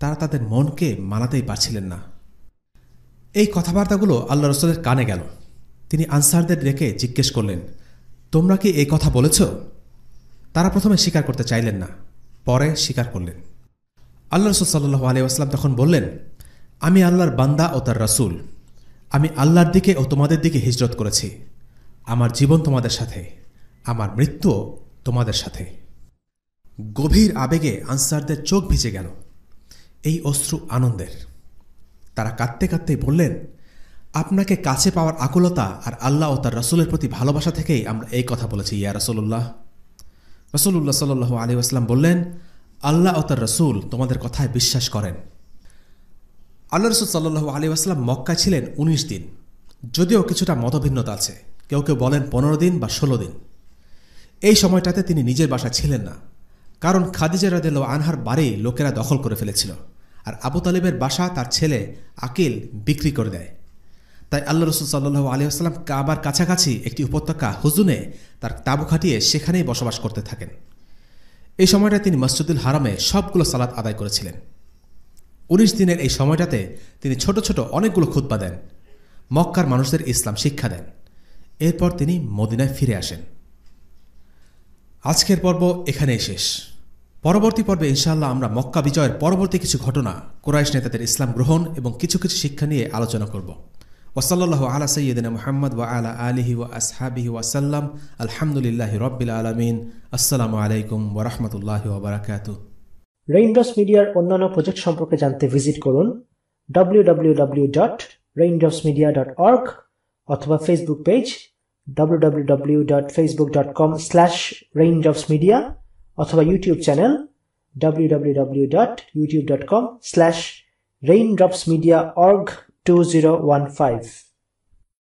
তারা তাদের মনকে মানাতেই পারছিলেন না। এই কথাবার্তাগুলো আল্লাহ রাসূলের কানে গেল। তিনি আনসারদের ডেকে জিজ্ঞেস করলেন, তোমরা কি এই কথা বলেছ? তারা প্রথমে স্বীকার করতে চাইলেন না, পরে স্বীকার করলেন। আল্লাহ রাসূল সাল্লাল্লাহু আলাইহি ওয়াসাল্লাম তখন বললেন, আমি আল্লাহর বান্দা ও তার রাসূল, আমি আল্লাহর দিকে ও তোমাদের দিকে হিজরত করেছি, আমার জীবন তোমাদের সাথে, আমার মৃত্যুও তোমাদের সাথে। গভীর আবেগে আনসারদের চোখ ভিজে গেল, এই অশ্রু আনন্দের। তারা কাঁদতে কাঁদতে বললেন, আপনাকে কাছে পাওয়ার আকুলতা আর আল্লাহ ও তার রাসূলের প্রতি ভালোবাসা থেকেই আমরা এই কথা বলেছি ইয়া রাসূলুল্লাহ। রাসূলুল্লাহ সাল্লাল্লাহু আলাইহি ওয়াসাল্লাম বললেন, আল্লাহ ও তার রাসূল তোমাদের কথায় বিশ্বাস করেন। আল্লাহ রাসূল সাল্লাল্লাহু আলাইহি ওয়াসাল্লাম মক্কায় ছিলেন ১৯ দিন, যদিও কিছুটা মতভিন্নতা আছে, কেউ কেউ বলেন ১৫ দিন বা ১৬ দিন। এই সময়টাতে তিনি নিজের বাসায় ছিলেন না, কারণ খাদিজা রাদিয়াল্লাহু আনহার বাড়ি লোকেরা দখল করে ফেলেছিল, আর আবু তালিবের বাসা তার ছেলে আকিল বিক্রি করে দেয়। তাই আল্লাহ রসুল সাল্লাল্লাহু আলাইহি ওয়াসাল্লাম কাবার কাছাকাছি একটি উপত্যকা হুজুনে তার তাঁবু খাটিয়ে সেখানেই বসবাস করতে থাকেন। এই সময়টা তিনি মসজিদুল হারামে সবগুলো সালাত আদায় করেছিলেন। 19 দিনের এই সময়টাতে তিনি ছোট ছোট অনেকগুলো খুতবা দেন, মক্কার মানুষদের ইসলাম শিক্ষা দেন। এরপর তিনি মদিনায় ফিরে আসেন। আজকের পর্ব এখানেই শেষ। পরবর্তী পর্বে ইনশাআল্লাহ আমরা মক্কা বিজয়ের পরবর্তী কিছু ঘটনা, কুরাইশ নেতাদের ইসলাম গ্রহণ এবং কিছু কিছু শিক্ষা নিয়ে আলোচনা করব। ওয়াসাল্লাল্লাহু আলা সাইয়্যিদিনা মুহাম্মদ ওয়া আলা আলিহি ওয়া আসহাবিহি ওয়া সাল্লাম। আলহামদুলিল্লাহি রাব্বিল আলামিন। আসসালামু আলাইকুম ওয়া রাহমাতুল্লাহি ওয়া বারাকাতুহু। রেইনড্রপস মিডিয়ার অন্যান্য প্রজেক্ট সম্পর্কে জানতে ভিজিট করুন www.raindropsmedia.org অথবা ফেসবুক পেজ www.facebook.com/raindropsmedia অথবা ইউটিউব চ্যানেল www.youtube.com/raindropsmediaorg2015